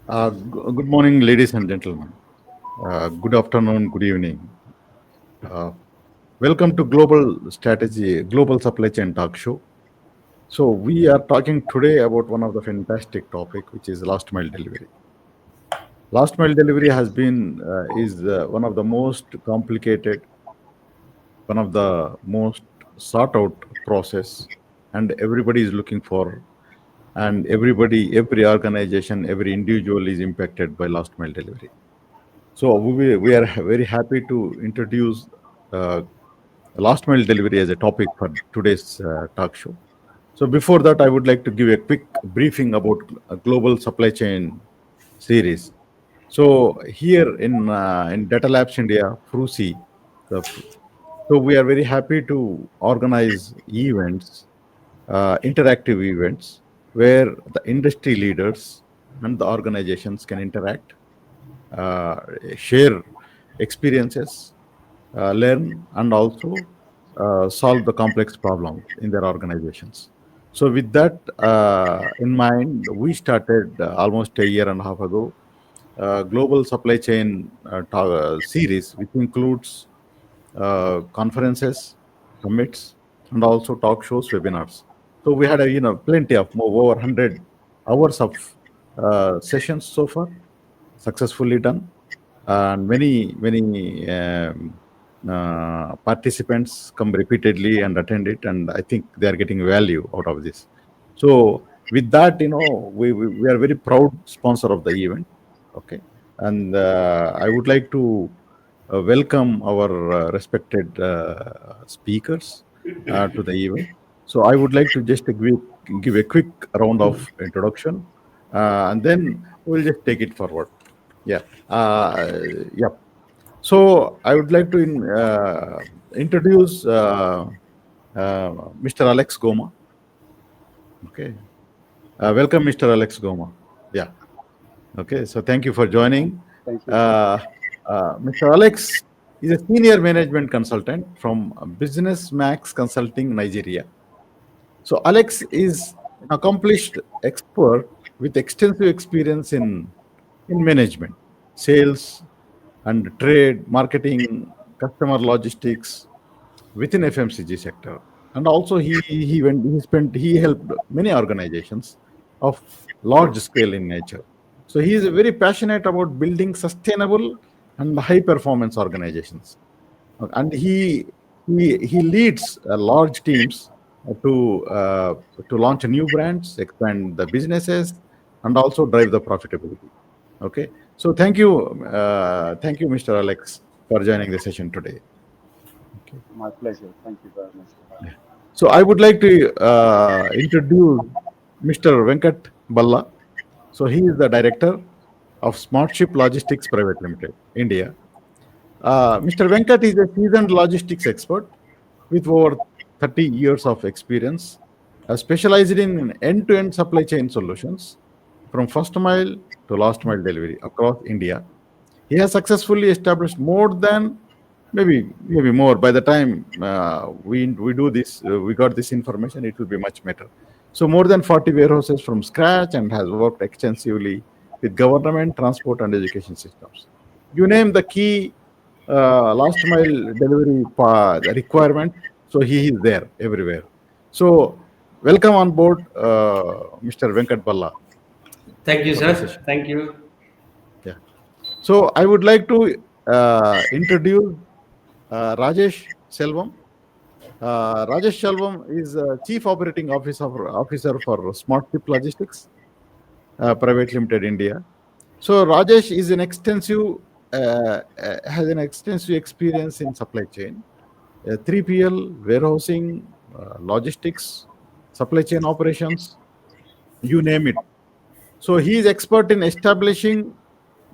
Good morning, ladies and gentlemen. Good afternoon, good evening. Uh, Welcome to Global Supply Chain Talk Show. So we are talking today about one of the fantastic topic, which is last mile delivery. Last mile delivery has been is one of the most complicated, one of the most sought out process, and everybody is looking for, and every organization, every individual is impacted by last mile delivery. So we are very happy to introduce uh, last mile delivery as a topic for today's talk show. So before that, I would like to give a quick briefing about a global supply chain series. So here in Data Labs India, FRUCI, the, so we are very happy to organize events, interactive events, where the industry leaders and the organizations can interact, uh, share experiences, learn, and also solve the complex problems in their organizations. So, with that in mind, we started almost a year and a half ago global supply chain series, which includes conferences, summits, and also talk shows, webinars. So we had plenty of over 100 hours of sessions so far, successfully done, and many participants come repeatedly and attend it, and I think they are getting value out of this. So with that, we are very proud sponsor of the event. Okay, and I would like to welcome our respected speakers to the event. So I would like to just give a quick round of introduction, and then we'll just take it forward. Yeah. Yeah. So I would like to introduce Mr. Alex Goma. Okay. Welcome, Mr. Alex Goma. Yeah. Okay. So thank you for joining. Thank you. Uh, Mr. Alex is a senior management consultant from Business Max Consulting, Nigeria. So Alex is an accomplished expert with extensive experience in management, sales, and trade, marketing, customer logistics within FMCG sector. And also he helped many organizations of large scale in nature. So he is very passionate about building sustainable and high performance organizations. And he leads large teams to launch new brands, expand the businesses, and also drive the profitability. Okay, so thank you, Mr. Alex, for joining the session today. Okay. My pleasure. Thank you very much for having me. So I would like to introduce Mr. Venkat Balla. So he is the director of Smartship Logistics Private Limited, India. Mr. Venkat is a seasoned logistics expert with over 30 years of experience, specialized in end-to-end supply chain solutions from first mile to last mile delivery across India. He has successfully established more than maybe more. By the time we do this, we got this information, it will be much better. So more than 40 warehouses from scratch, and has worked extensively with government, transport, and education systems. You name the key last mile delivery requirement, so he is there everywhere. So welcome on board, Mr. Venkat Balla, Thank you, for the sir. session. Thank you. Yeah. So I would like to introduce Rajesh Selvam. Rajesh Selvam is Chief Operating Officer for Smart Ship Logistics Private Limited, India. So Rajesh is an has an extensive experience in supply chain, 3PL, warehousing, logistics, supply chain operations, you name it. So he is expert in establishing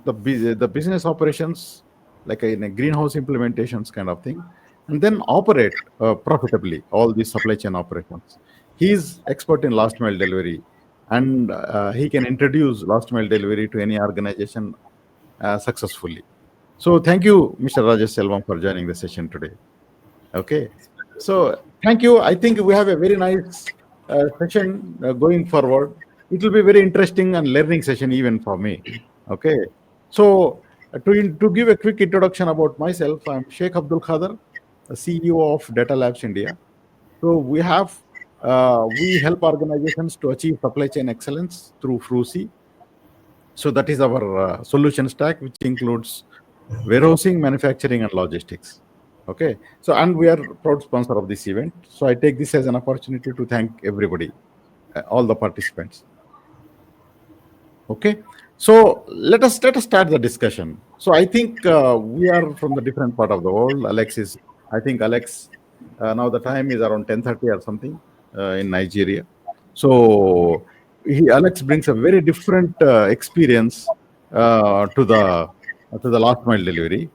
the business operations, like in a greenhouse implementations kind of thing, and then operate profitably all these supply chain operations. He is expert in last mile delivery, and he can introduce last mile delivery to any organization successfully. So thank you, Mr. Rajesh Selvam, for joining the session today. Okay. So thank you. I think we have a very nice session going forward. it will be very interesting and learning session even for me. Okay. So to give a quick introduction about myself, I'm Sheikh Abdul Khader, the CEO of Data Labs India. So we help organizations to achieve supply chain excellence through FRUCI. So that is our solution stack, which includes warehousing, manufacturing, and logistics. Okay. So and we are proud sponsor of this event. So I take this as an opportunity to thank everybody, all the participants. Okay. So let us start the discussion. So I think we are from the different part of the world. I think Alex, now the time is around 10:30 or something in Nigeria. So Alex brings a very different experience to the last mile delivery.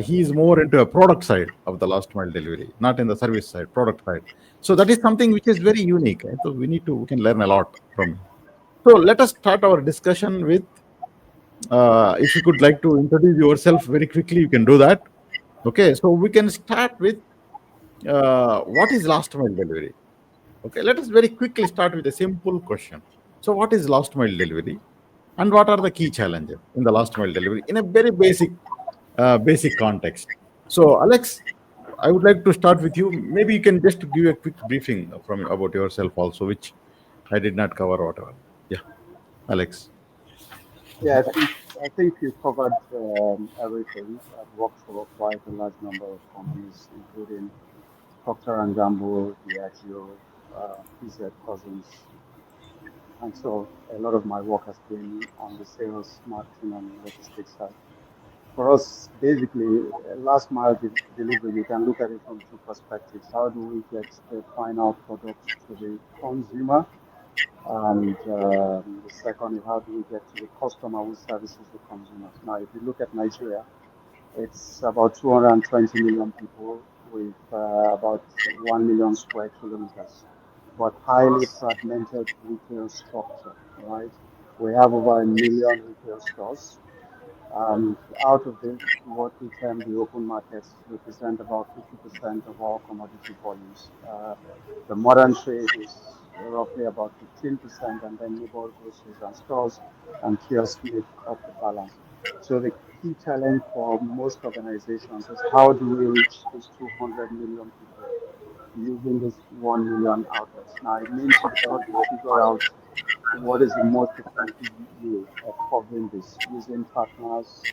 He is more into a product side of the last mile delivery, not in the service side, product side. So that is something which is very unique. So we can learn a lot from him. So let us start our discussion with, if you could like to introduce yourself very quickly, you can do that. Okay, so we can start with what is last mile delivery? Okay, let us very quickly start with a simple question. So, what is last mile delivery, and what are the key challenges in the last mile delivery in a very basic context? So, Alex, I would like to start with you. Maybe you can just give a quick briefing from about yourself also, which I did not cover. Whatever. Yeah, Alex. Yeah, I think you covered everything. I've worked for quite a large number of companies, including Procter and Gamble, Diageo, PZ Cousins, and so a lot of my work has been on the sales, marketing, and logistics side. For us, basically, last mile delivery, you can look at it from two perspectives. How do we get the final product to the consumer? And the second is how do we get to the customer who services the consumers? Now, if you look at Nigeria, it's about 220 million people with about 1 million square kilometers, but highly fragmented retail structure, right? We have over a million retail stores, and out of this, what we term the open markets represent about 50% of all commodity volumes. The modern trade is roughly about 15%, and then neighborhood groceries and stores and kiosks make up the balance. So the key challenge for most organizations is how do we reach these 200 million people using this 1 million outlets? Now, it means you've got to figure out what is the most effective way of covering this using partners,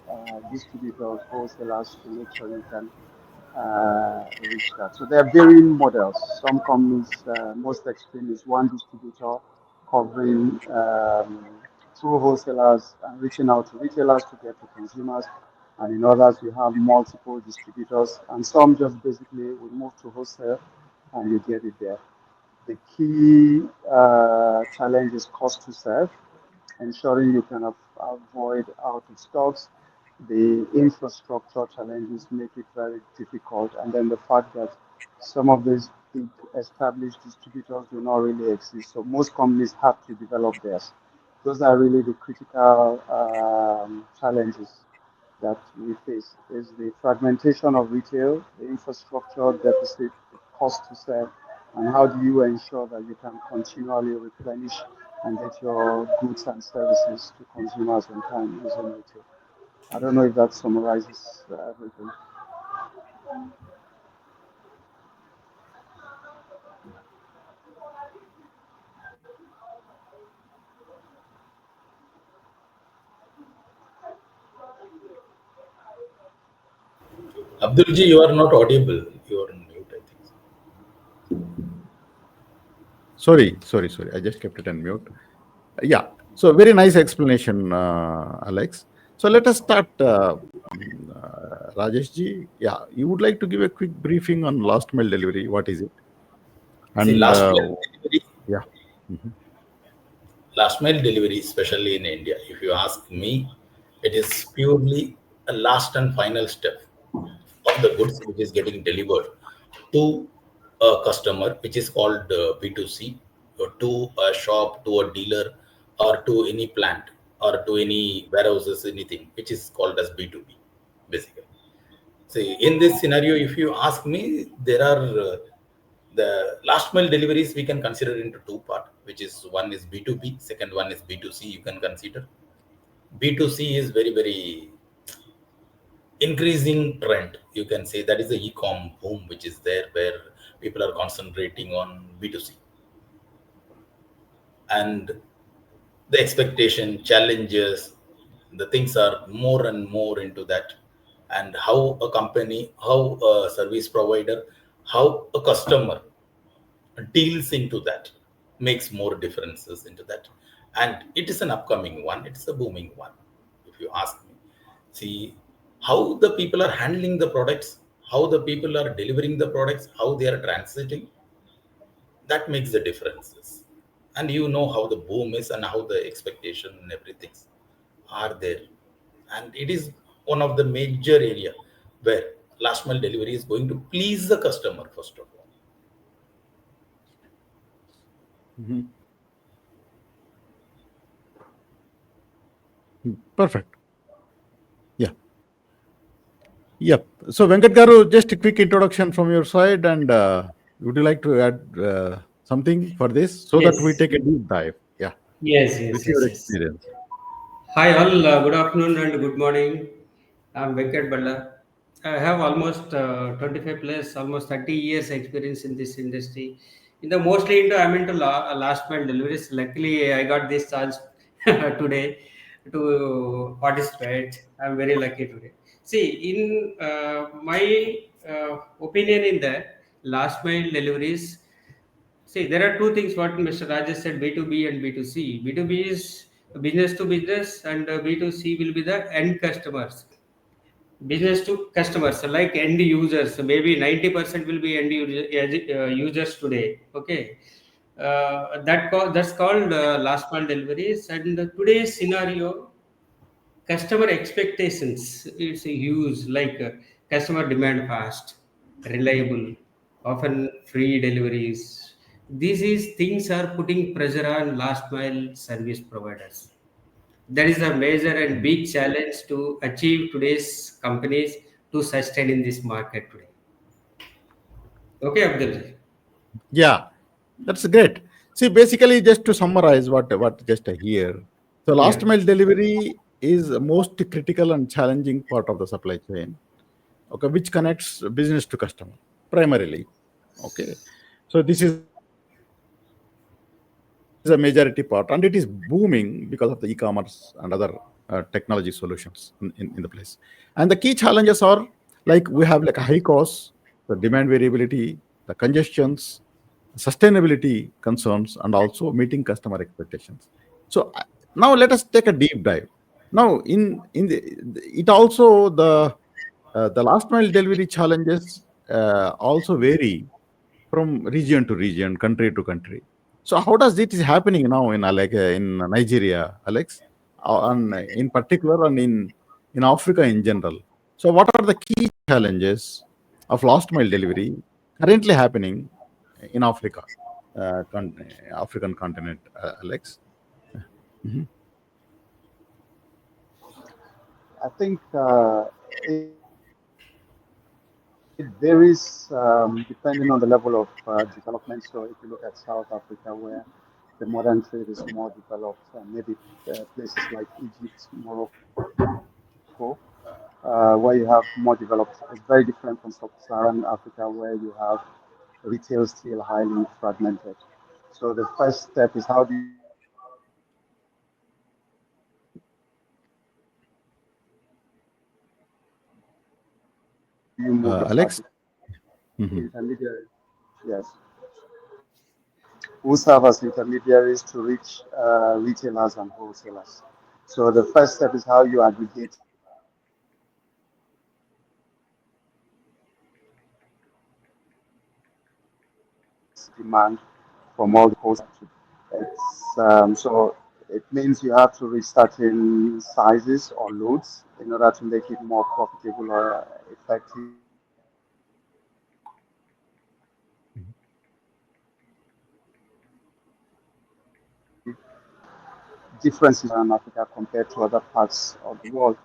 distributors, wholesalers to make sure you can reach that. So there are varying models. Some companies, most extreme is one distributor covering through wholesalers and reaching out to retailers to get to consumers. And in others, you have multiple distributors, and some just basically will move to wholesale and you get it there. The key challenge is cost to serve, ensuring you can avoid out of stocks. The infrastructure challenges make it very difficult, and then the fact that some of these big established distributors do not really exist. So most companies have to develop theirs. Those are really the critical challenges that we face is the fragmentation of retail, the infrastructure deficit, the cost to serve, and how do you ensure that you can continually replenish and get your goods and services to consumers on time using retail. I don't know if that summarizes everything. Abdulji, you are not audible. You are on mute, I think. Sorry. I just kept it on mute. Yeah. So very nice explanation, Alex. So let us start, Rajesh ji. Yeah, you would like to give a quick briefing on last mile delivery. What is it? See, And yeah. Mhm. last mile delivery, especially in India, if you ask me, it is purely a last and final step of the goods which is getting delivered to a customer, which is called B2C, or to a shop, to a dealer, or to any plant, or to any warehouses, anything, which is called as B2B, basically. See, in this scenario, if you ask me, there are The last mile deliveries we can consider into two part, which is one is B2B, second one is B2C. You can consider B2C is very very increasing trend. You can say that is the e-com boom which is there, where people are concentrating on B2C, and the expectation challenges, the things are more and more into that, and how a company, how a service provider, how a customer deals into that makes more differences into that. And it is an upcoming one, it's a booming one, if you ask me. See how the people are handling the products, how the people are delivering the products, how they are transiting, that makes the differences. And you know how the boom is and how the expectation and everything are there. And it is one of the major area where last mile delivery is going to please the customer first of all. Mhm. Perfect. Yeah. Yep. So, Venkat Garu, just a quick introduction from your side, and would you like to add something for this so that we Yes, take a deep dive? Yeah, yes, with yes, your yes, yes. experience. Hi, all. Good afternoon and good morning. I'm Venkat Balla. I have almost 25 plus, almost 30 years experience in this industry. I'm into last mile deliveries. Luckily, I got this chance today to participate. I'm very lucky today. See, in my opinion, in that last mile deliveries. See, there are two things what Mr. Rajesh said, B2B and B2C. B2B is business to business and B2C will be the end customers. Business to customers, like end users. Maybe 90% will be users today. Okay. That's called last mile deliveries. And today's scenario, customer expectations, it's a huge, like customer demand fast, reliable, often free deliveries. These is things are putting pressure on last mile service providers. That is a major and big challenge to achieve today's companies to sustain in this market today. Okay, Abdul. Yeah, that's great. See, basically, just to summarize what just I hear, so Yeah. last mile delivery is the most critical and challenging part of the supply chain. Okay, which connects business to customer primarily. Okay, so this is a majority part, and it is booming because of the e-commerce and other technology solutions in the place. And the key challenges are like we have like a high cost, the demand variability, the congestions, sustainability concerns, and also meeting customer expectations. So now let us take a deep dive. Now in it also the last mile delivery challenges also vary from region to region, country to country. So how does it is happening now in in Nigeria, Alex, and in particular, and in Africa in general? So what are the key challenges of last mile delivery currently happening in Africa, African continent, Alex? Mhm. I think it varies depending on the level of development. So if you look at South Africa, where the modern trade is more developed, maybe places like Egypt, Morocco, where you have more developed, it's very different from sub-Saharan Africa, where you have retail still highly fragmented. So the first step is how do you move the traffic from one place to the other? Alex? Mhm. Intermediaries, yes, who serve as intermediaries to reach retailers and wholesalers. So the first step is how you aggregate demand from all the customers. So so it means you have to reach certain sizes or loads in order to make it more profitable or effective. Differences in Africa compared to other parts of the world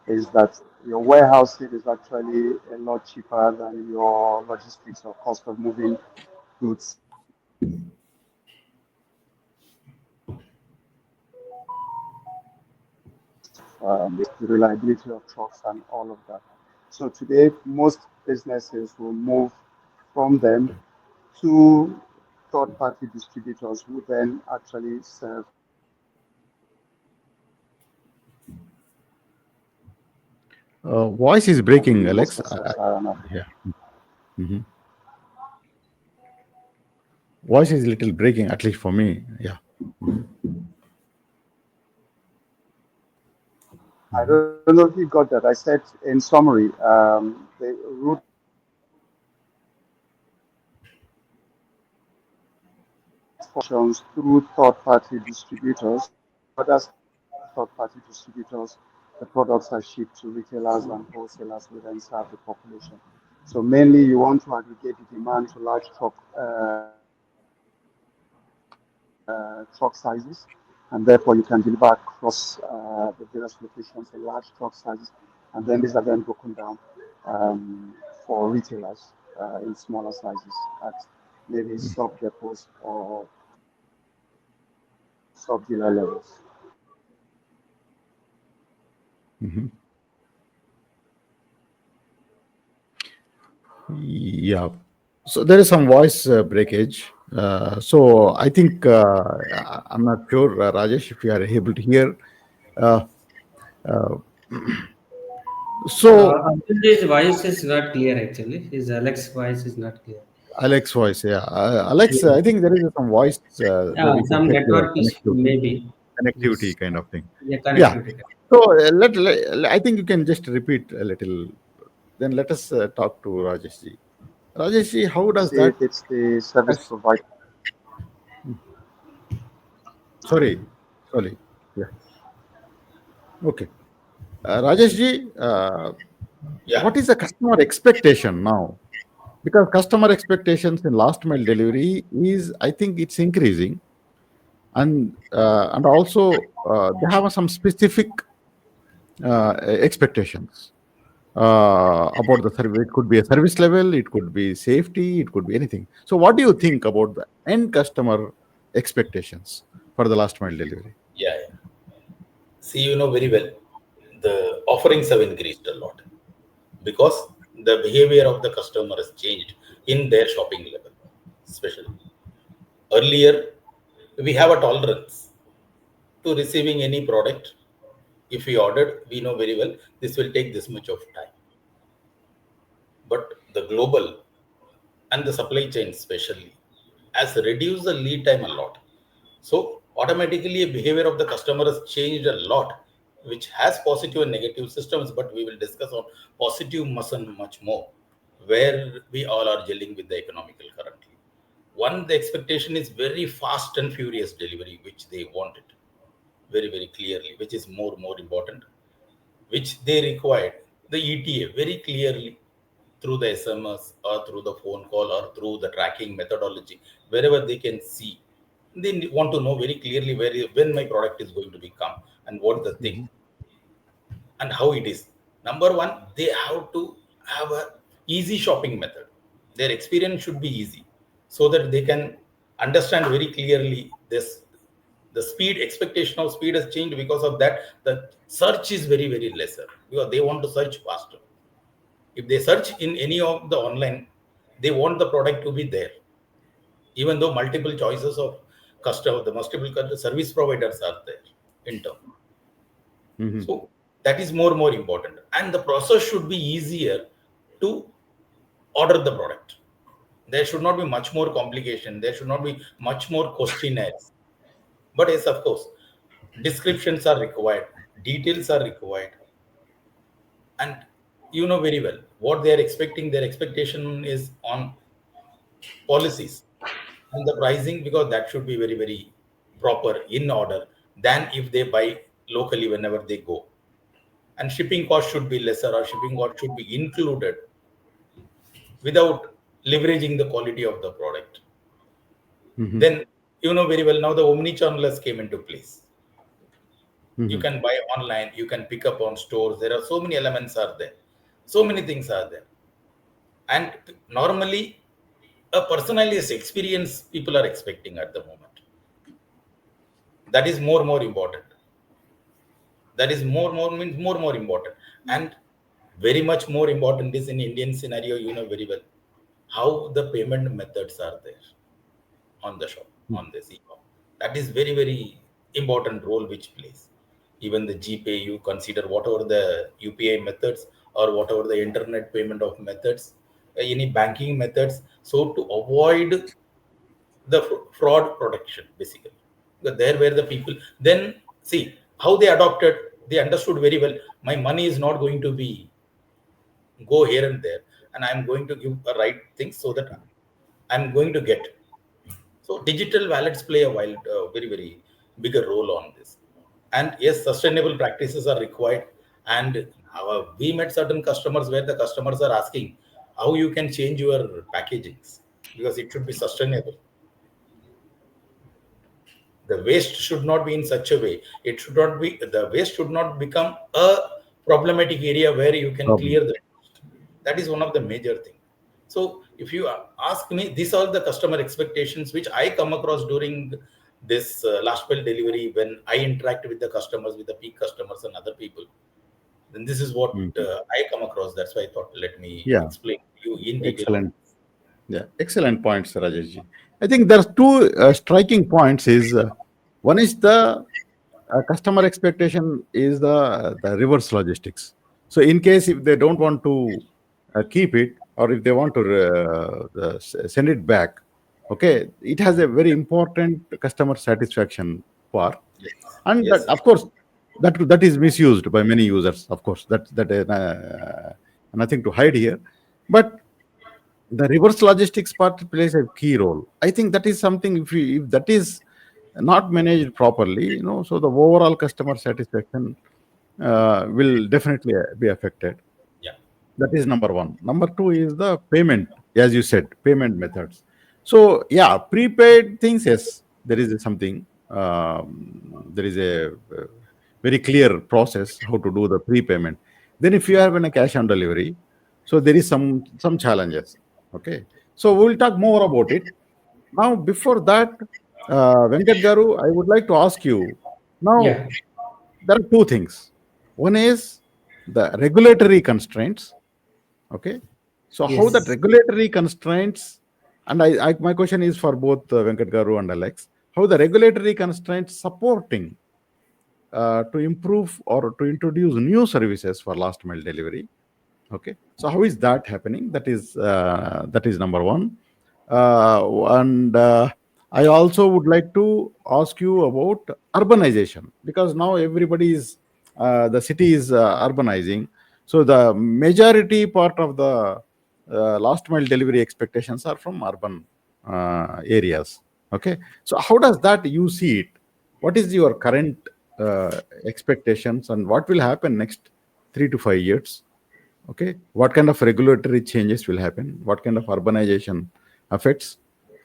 is that your warehousing is actually a lot cheaper than your logistics or cost of moving goods, the reliability of trucks and all of that. So today, most businesses will move from them to third-party distributors who then actually serve Voice is breaking, most Alex. of sub-Saharan Africa. Yeah. Mhm. Voice is little breaking, at least for me. Yeah. I don't know if you got that. I said in summary, the route functions through third-party distributors. Other third-party distributors, the products are shipped to retailers and wholesalers who then serve the population. So mainly, you want to aggregate the demand to large truck sizes, and therefore you can deliver across the various locations in large truck sizes, and then these are then broken down for retailers in smaller sizes at maybe sub depots or sub dealer levels. Yeah. So there is some voice breakage. So I think I'm not sure, Rajesh, if you are able to hear. Uh, so Abdul's voice is not clear actually. His Alex voice is not clear. Alex voice, yeah. Alex, Yeah. I think there is some voice that you could Some check your network issue connectivity, maybe. connectivity Yes. kind of thing. Yeah, Yeah. connectivity. So I think you can just repeat a little. Then let us talk to Rajesh ji. Rajesh ji, how does See that? if it's the service provider. Sorry, sorry. Yeah. Okay. Rajesh ji, Yeah. what is the customer expectation now? Because customer expectations in last mile delivery is, I think, it's increasing, and also they have some specific expectations about the service. It could be a service level, it could be safety, it could be anything. So, what do you think about the end customer expectations for the last mile delivery? Yeah. Yeah. See, you know very well, the offerings have increased a lot because the behavior of the customer has changed in their shopping level, especially. Earlier, we have a tolerance to receiving any product. If we ordered, we know very well this will take this much of time. But the global and the supply chain, especially, has reduced the lead time a lot. So automatically, behavior of the customer has changed a lot, which has positive and negative systems. But we will discuss on positive much more, where we all are dealing with the economical currently. One, the expectation is very fast and furious delivery, which they want it very clearly, which is more important, which they required the ETA very clearly through the SMS or through the phone call or through the tracking methodology, wherever they can see. They want to know very clearly when my product is going to become and what the thing and how it is. Number one, they have to have a easy shopping method. Their experience should be easy so that they can understand very clearly this. The speed expectation of speed has changed because of that. The search is very lesser because they want to search faster. If they search in any of the online, they want the product to be there, even though multiple choices of customer, the multiple service providers are there in term. Mhm. So that is more important, and the process should be easier to order the product. There should not be much more complication. There should not be much more questionnaires. But yes, of course, descriptions are required, details are required, and you know very well what they are expecting. Their expectation is on policies and the pricing, because that should be very proper in order than if they buy locally whenever they go. And shipping cost should be lesser, or shipping cost should be included without leveraging the quality of the product. Mhm. Then you know very well now the omni-channel has came into place. You Mhm. can buy online, you can pick up on stores. There are so many elements are there, so many things are there. And normally a personalized experience people are expecting at the moment. That is more important. That is more means more important, and very much more important is in Indian scenario. You know very well how the payment methods are there on the shop, on this e-com. That is very important role which plays. Even the GPay, you consider whatever the UPI methods or whatever the internet payment of methods, any banking methods, so to avoid the fraud protection basically. Because there where the people then see how they adopted, they understood very well, my money is not going to be go here and there, and I'm going to give a right thing so that I'm going to get. So digital wallets play a wild, very bigger role on this. And yes, sustainable practices are required. And we met certain customers where the customers are asking how you can change your packagings because it should be sustainable. The waste should not be in such a way. It should not be, the waste should not become a problematic area where you can Problem. clear the waste. That is one of the major things. So if you ask me, these are the customer expectations which I come across during this last mile delivery when I interact with the customers, with the peak customers and other people. Then this is what Mm. I come across. That's why I thought let me Yeah, explain to you in detail on. excellent. Yeah, excellent points, Rajeshji. I think there's two striking points. Is one is the customer expectation is the reverse logistics. So, in case if they don't want to keep it, or if they want to send it back, okay, it has a very important customer satisfaction part, Yes, and that, yes, of course, that is misused by many users. Of course, that nothing to hide here, but the reverse logistics part plays a key role. I think that is something, if that is not managed properly, so the overall customer satisfaction will definitely be affected. yeah, That is number one. Number two is the payment, as you said, payment methods. So yeah, prepaid things, yes, there is something. There is a very clear process how to do the prepayment. Then if you have a cash on delivery, so there is some challenges. Okay, so we'll talk more about it. Now, before that, Venkat Garu, I would like to ask you. Now, Yeah. there are two things. One is the regulatory constraints. Okay, so how that Yes. regulatory constraints, and my question is for both Venkat Garu and Alex, how the regulatory constraints supporting to improve or to introduce new services for last mile delivery. Okay, so how is that happening? That is number one. And I also would like to ask you about urbanization, because now everybody is the city is urbanizing. So the majority part of the last mile delivery expectations are from urban areas. Okay, so how does that you see it? What is your current expectations, and what will happen next 3 to 5 years? Okay, what kind of regulatory changes will happen? What kind of urbanization affects,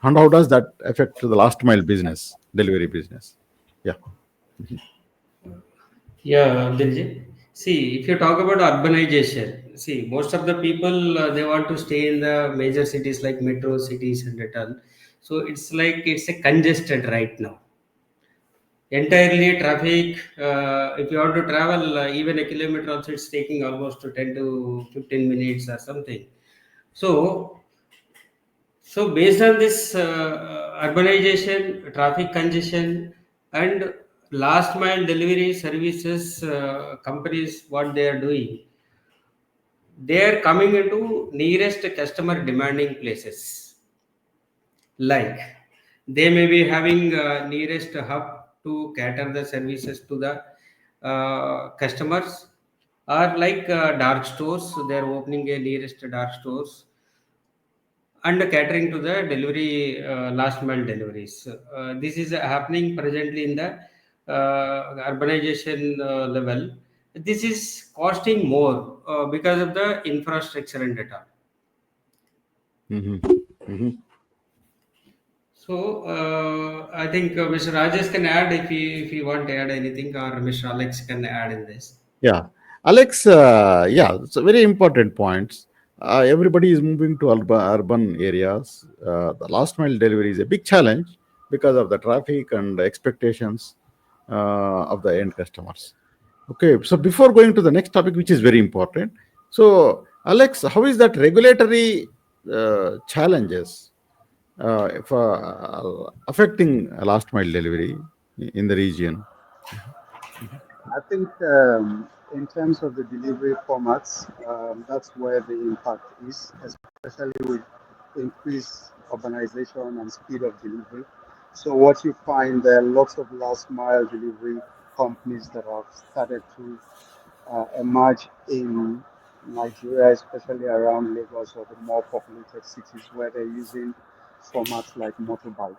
and how does that affect the last mile business, delivery business? Yeah. Yeah, Abdulji. See, if you talk about urbanization, see, most of the people they want to stay in the major cities like metro cities and all. So it's like it's a congested right now. Entirely traffic. If you want to travel even a kilometer, also it's taking almost to 10 to 15 minutes or something. So, so based on this urbanization, traffic congestion, and last mile delivery services companies, what they are doing, they are coming into nearest customer demanding places. Like they may be having nearest hub to cater the services to the customers, or like dark stores. So they are opening a nearest dark stores and catering to the delivery last mile deliveries. This is happening presently in the urbanization level. This is costing more because of the infrastructure and data. Hmm. Hmm. So I think Mr. Rajesh can add if he want to add anything, or Mr. Alex can add in this. Yeah, Alex. Yeah, it's a very important points. everybody is moving to urban areas. The last mile delivery is a big challenge because of the traffic and the expectations of the end customers. Okay, so before going to the next topic, which is very important, so Alex, how is that regulatory challenges for affecting last mile delivery in the region? I think in terms of the delivery formats, that's where the impact is, especially with increased urbanization and speed of delivery. So what you find, there are lots of last mile delivery companies that have started to emerge in Nigeria, especially around Lagos or the more populated cities where they're using formats like motorbike.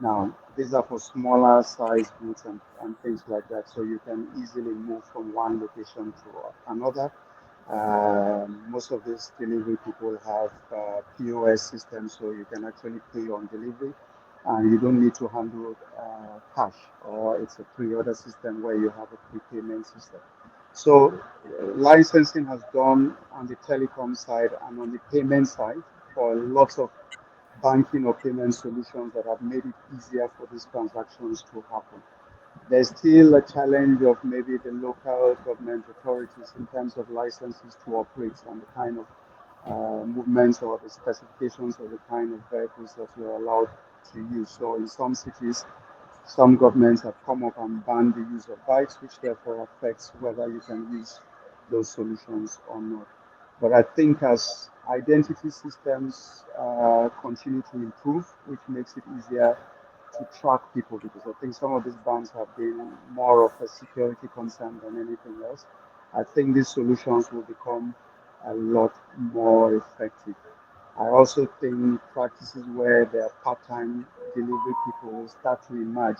Now, these are for smaller size goods and things like that, so you can easily move from one location to another. Most of these delivery people have POS systems, so you can actually pay on delivery, and you don't need to handle cash, or it's a pre-order system where you have a prepayment system. So, licensing has done on the telecom side and on the payment side for lots of banking or payment solutions that have made it easier for these transactions to happen. There's still a challenge of maybe the local government authorities in terms of licenses to operate and the kind of movements or the specifications of the kind of vehicles that you're allowed to use. So in some cities, some governments have come up and banned the use of bikes, which therefore affects whether you can use those solutions or not. But I think as identity systems continue to improve, which makes it easier to track people, because I think some of these bans have been more of a security concern than anything else. I think these solutions will become a lot more effective. I also think practices where there are part-time delivery people will start to emerge,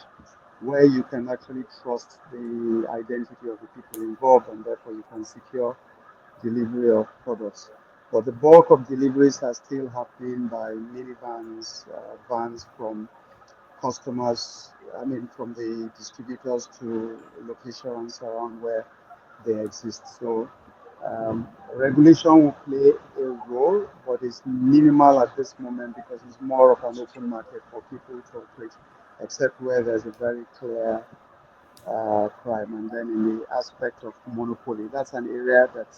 where you can actually trust the identity of the people involved, and therefore you can secure delivery of products. But the bulk of deliveries are still happening by minivans, vans from customers, I mean, from the distributors to locations around where they exist. So regulation will play a role, but it's minimal at this moment because it's more of an open market for people to operate, except where there's a very clear crime. And then in the aspect of monopoly, that's an area that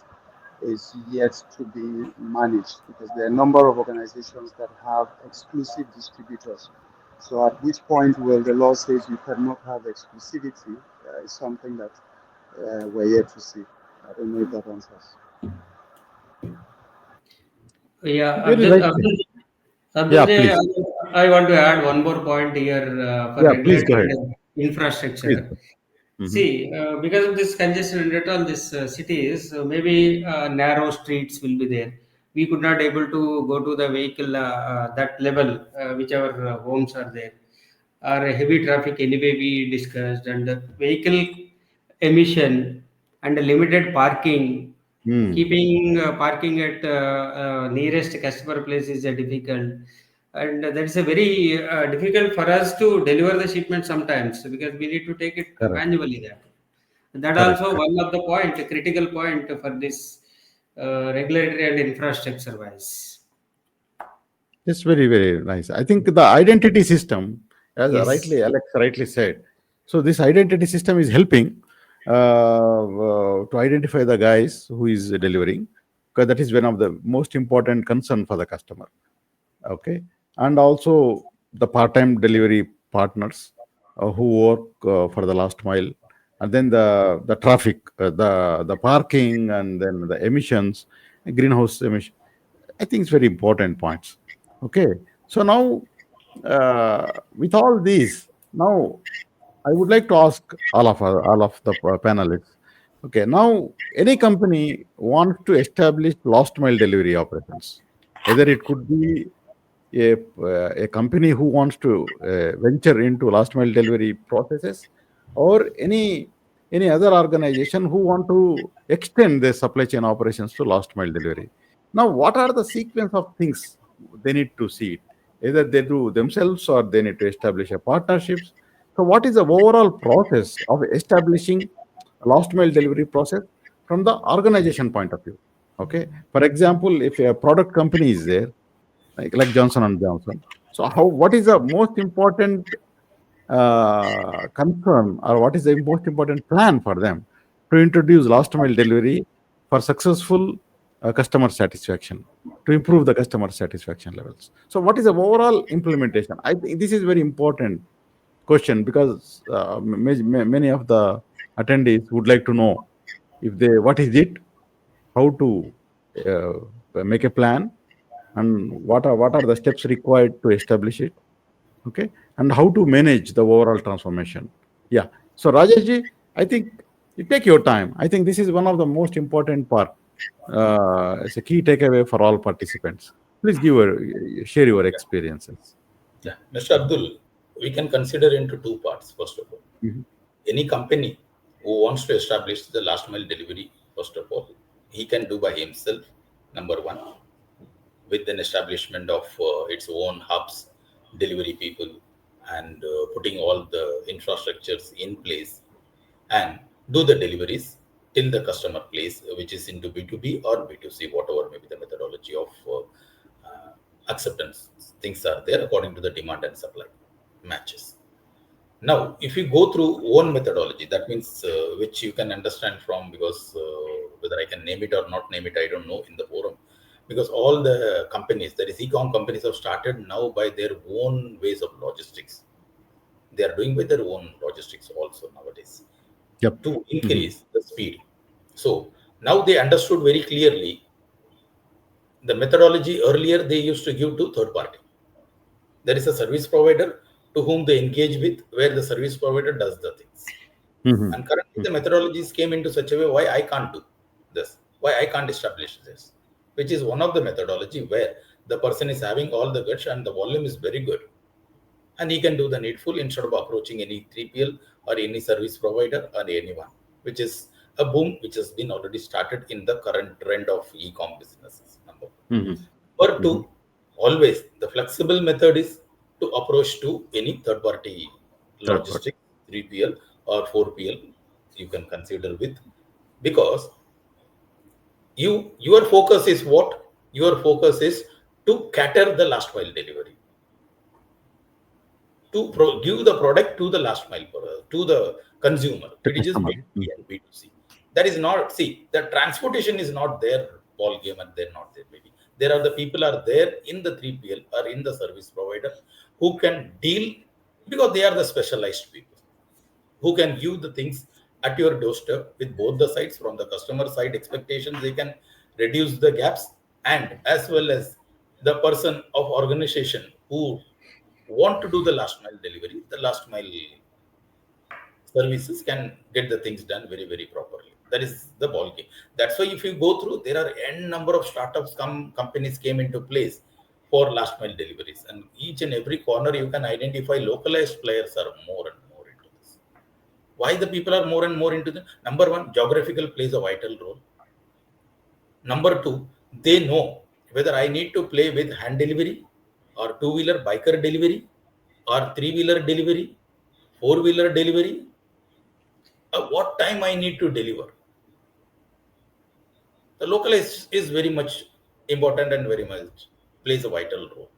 is yet to be managed because there are a number of organizations that have exclusive distributors. So at which point will the law says you cannot have exclusivity is something that we're yet to see. I don't know if that answers. Yeah, Very right. Yeah, Abdul, please. I want to add one more point here for Yeah, please go regulatory ahead. and Please. infrastructure. Hmm. See, because of this congestion in all these cities, maybe narrow streets will be there. We could not able to go to the vehicle that level, which our homes are there. Or heavy traffic anyway we discussed, and the vehicle emission and the limited parking. Mm. Keeping parking at nearest customer place is difficult, and that's a very difficult for us to deliver the shipment sometimes because we need to take it Correct. manually. That Correct. also Correct. one of the point, a critical point for this regulatory and infrastructure wise. It's very, very nice. I think the identity system, as Yes. rightly Alex rightly said, so this identity system is helping to identify the guys who is delivering, because that is one of the most important concern for the customer. Okay, and also the part-time delivery partners who work for the last mile, and then the traffic, the parking, and then the emissions, greenhouse emission. I think it's very important points. Okay, so now with all these, now I would like to ask all of the panelists. Okay, now any company wants to establish last mile delivery operations. Either it could be a company who wants to venture into last mile delivery processes, or any other organization who want to extend their supply chain operations to last mile delivery. Now, what are the sequence of things they need to see? Either they do themselves or they need to establish a partnerships. So, what is the overall process of establishing a last mile delivery process from the organization point of view? Okay. For example, if a product company is there, like Johnson and Johnson, so how what is the most important concern, or what is the most important plan for them to introduce last mile delivery for successful customer satisfaction, to improve the customer satisfaction levels? So what is the overall implementation? I think this is very important question, because many of the attendees would like to know if they what is it, how to make a plan, and what are the steps required to establish it, okay, and how to manage the overall transformation. Yeah. So Rajesh ji, I think you take your time. I think this is one of the most important part. It's a key takeaway for all participants. Please share your experiences. Yeah, Mr. Abdul, we can consider into two parts. First of all, Mhm. any company who wants to establish the last mile delivery, first of all, he can do by himself. Number one, with an establishment of its own hubs, delivery people, and putting all the infrastructures in place, and do the deliveries till the customer place, which is into B2B or B2C, whatever may be the methodology of acceptance. Things are there according to the demand and supply matches. Now, if you go through one methodology, that means which you can understand from, because whether I can name it or not name it, I don't know in the forum. Because all the companies, that is e-com companies, have started now by their own ways of logistics. They are doing with their own logistics also nowadays Yep. to Mhm. increase the speed. So now they understood very clearly the methodology earlier they used to give to third party. There is a service provider to whom they engage with, where the service provider does the things. Mhm. And currently, the methodologies came into such a way why I can't do this, why I can't establish this, which is one of the methodology where the person is having all the guts and the volume is very good, and he can do the needful instead of approaching any 3PL or any service provider or anyone, which is a boom which has been already started in the current trend of e-com businesses. Number one. Mhm. Number Mhm. two, always the flexible method is to approach to any third party Third part. logistic, 3PL or 4PL, you can consider with, because your focus is what? Your focus is to cater the last mile delivery, to give the product to the last mile, to the consumer. The It is just customer. B2B and B2C. That is not, see, the transportation is not their ball game and they're not there. Maybe there are the people are there in the 3PL or in the service provider who can deal, because they are the specialized people who can give the things at your doorstep with both the sides. From the customer side expectations, they can reduce the gaps, and as well as the person of organization who want to do the last mile delivery, the last mile services can get the things done very very properly. That is the ball game. That's why if you go through, there are n number of startups companies came into place for last mile deliveries, and each and every corner you can identify localized players are more and more into this. Why the people are more and more into the, number one, geographical plays a vital role. Number two, they know whether I need to play with hand delivery or two-wheeler biker delivery or three-wheeler delivery, four-wheeler delivery, what time I need to deliver. The localized is very much important and very much plays a vital role.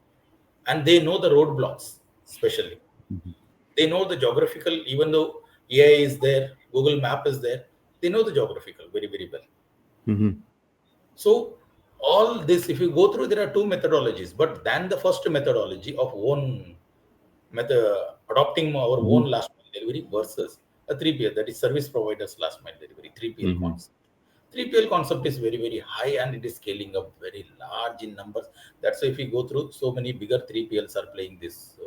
And they know the roadblocks, especially. Mhm. They know the geographical, even though AI is there, Google Map is there, they know the geographical very, very well. Mhm. So all this, if you go through, there are two methodologies, but then the first methodology of one method, adopting our own Mhm. last mile delivery versus a 3PL, that is service providers last mile delivery, 3PL Mhm. concept. 3PL concept is very, very high and it is scaling up very large in numbers. That's why if you go through, so many bigger 3PLs are playing this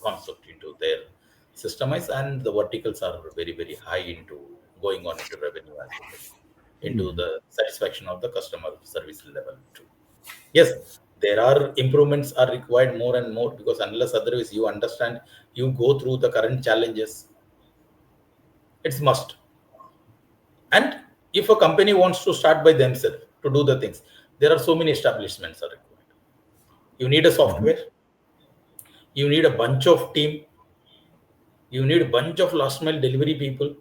concept into their systemize, and the verticals are very, very high into going on into revenue as well as into Mhm. the satisfaction of the customer service level too. Yes, there are improvements are required more and more, because unless otherwise you understand, you go through the current challenges, it's must. And if a company wants to start by themselves to do the things, there are so many establishments are required. You need a Mhm. software, you need a bunch of team, you need a bunch of last mile delivery people,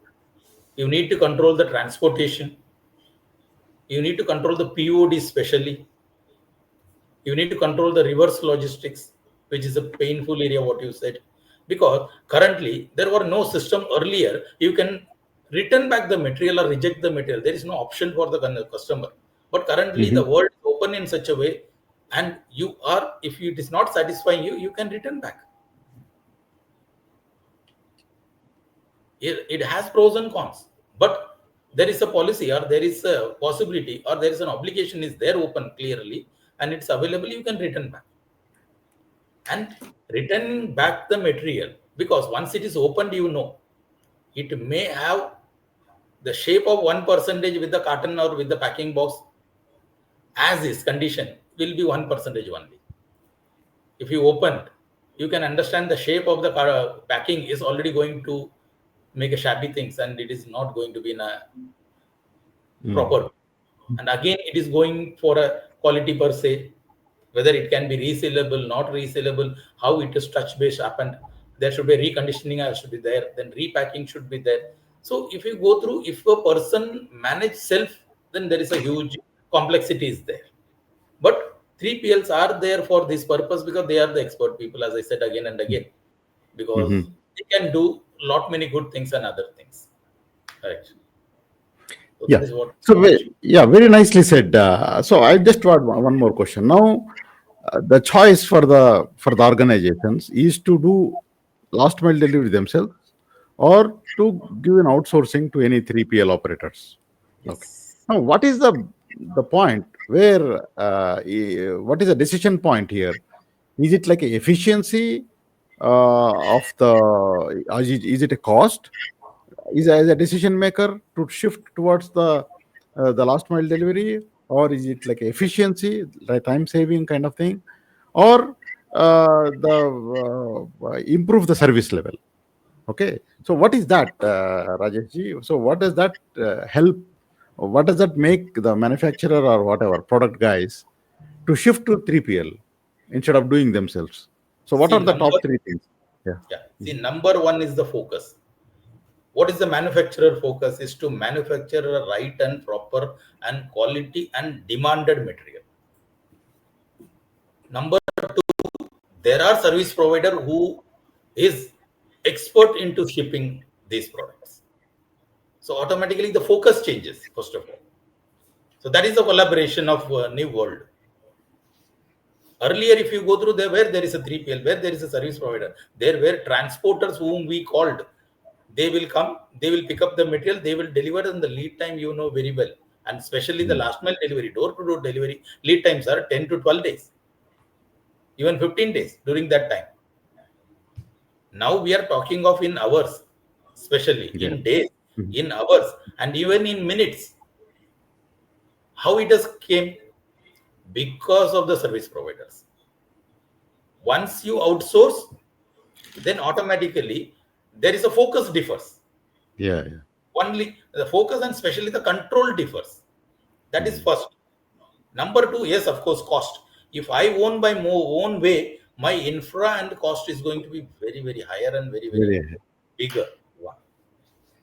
you need to control the transportation, You need to control the POD specially. You need to control the reverse logistics, which is a painful area, what you said. Because currently, there were no system earlier. You can return back the material or reject the material. There is no option for the customer. But currently, the Mhm. world is open in such a way, and you are, if it is not satisfying you, you can return back. It has pros and cons, but there is a policy, or there is a possibility, or there is an obligation is there open clearly, and it's available. You can return back. And returning back the material, because once it is opened, it may have the shape of 1% with the carton or with the packing box, as is condition will be 1% only. If you opened, you can understand the shape of the packing is already going to make a shabby things, and it is not going to be in a Mm. proper. And again, it is going for a quality per se, whether it can be resellable, not resellable, how it is touch based happened. There should be reconditioning should be there, then repacking should be there. So if you go through, if a person manage self, then there is a huge complexity is there. But 3PLs are there for this purpose because they are the expert people, as I said again and again, because Mhm. they can do lot many good things and other things. Correct. So Yeah. that is what So, I mentioned. yeah, very nicely said. So, I just want one more question. Now, the choice for the organizations is to do last mile delivery themselves or to give an outsourcing to any 3PL operators. Okay. Yes. Now, what is the point where what is the decision point here? Is it like a efficiency of is it a cost? Is as a decision maker to shift towards the last mile delivery, or is it like efficiency, like time saving kind of thing, or the improve the service level? Okay, so what is that, Rajesh ji? So what does that help? What does that make the manufacturer or whatever product guys to shift to 3PL instead of doing themselves? So what See, are the number top three things? Yeah. Yeah. See, number one is the focus. What is the manufacturer focus? Is to manufacture a right and proper and quality and demanded material. Number two, there are service provider who is expert into shipping these products. So automatically the focus changes, first of all. So that is the collaboration of new world. Earlier, if you go through there, where there is a 3PL, where there is a service provider, there were transporters whom we called. They will come, they will pick up the material, they will deliver in the lead time, very well. And especially the Mm. last mile delivery, door to door delivery, lead times are 10 to 12 days, even 15 days during that time. Now we are talking of in hours, especially Yeah. in days, Mhm. in hours, and even in minutes. How it has came? Because of the service providers. Once you outsource, then automatically there is a focus differs. Yeah. Yeah. Only the focus and especially the control differs. That is Mhm. first. Number two, yes, of course, cost. If I own by more own way, my infra and cost is going to be very, very higher and very, very Very. bigger one.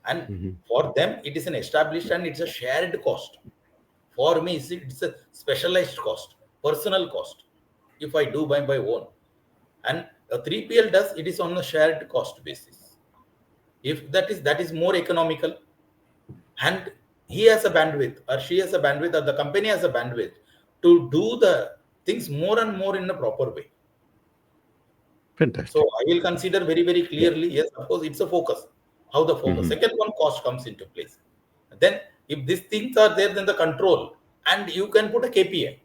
And Mhm. for them, it is an established and it's a shared cost. For me, it's a specialized cost, personal cost. If I do by my own, and a 3PL does, it is on a shared cost basis. If that is more economical, and he has a bandwidth or she has a bandwidth or the company has a bandwidth to do the things more and more in a proper way. So Fantastic. I will consider very, very Yeah. clearly, yes, of course, it's a focus. How the focus, Mhm. second one, cost comes into place. Then if these things are there, then the control, and you can put a KPI.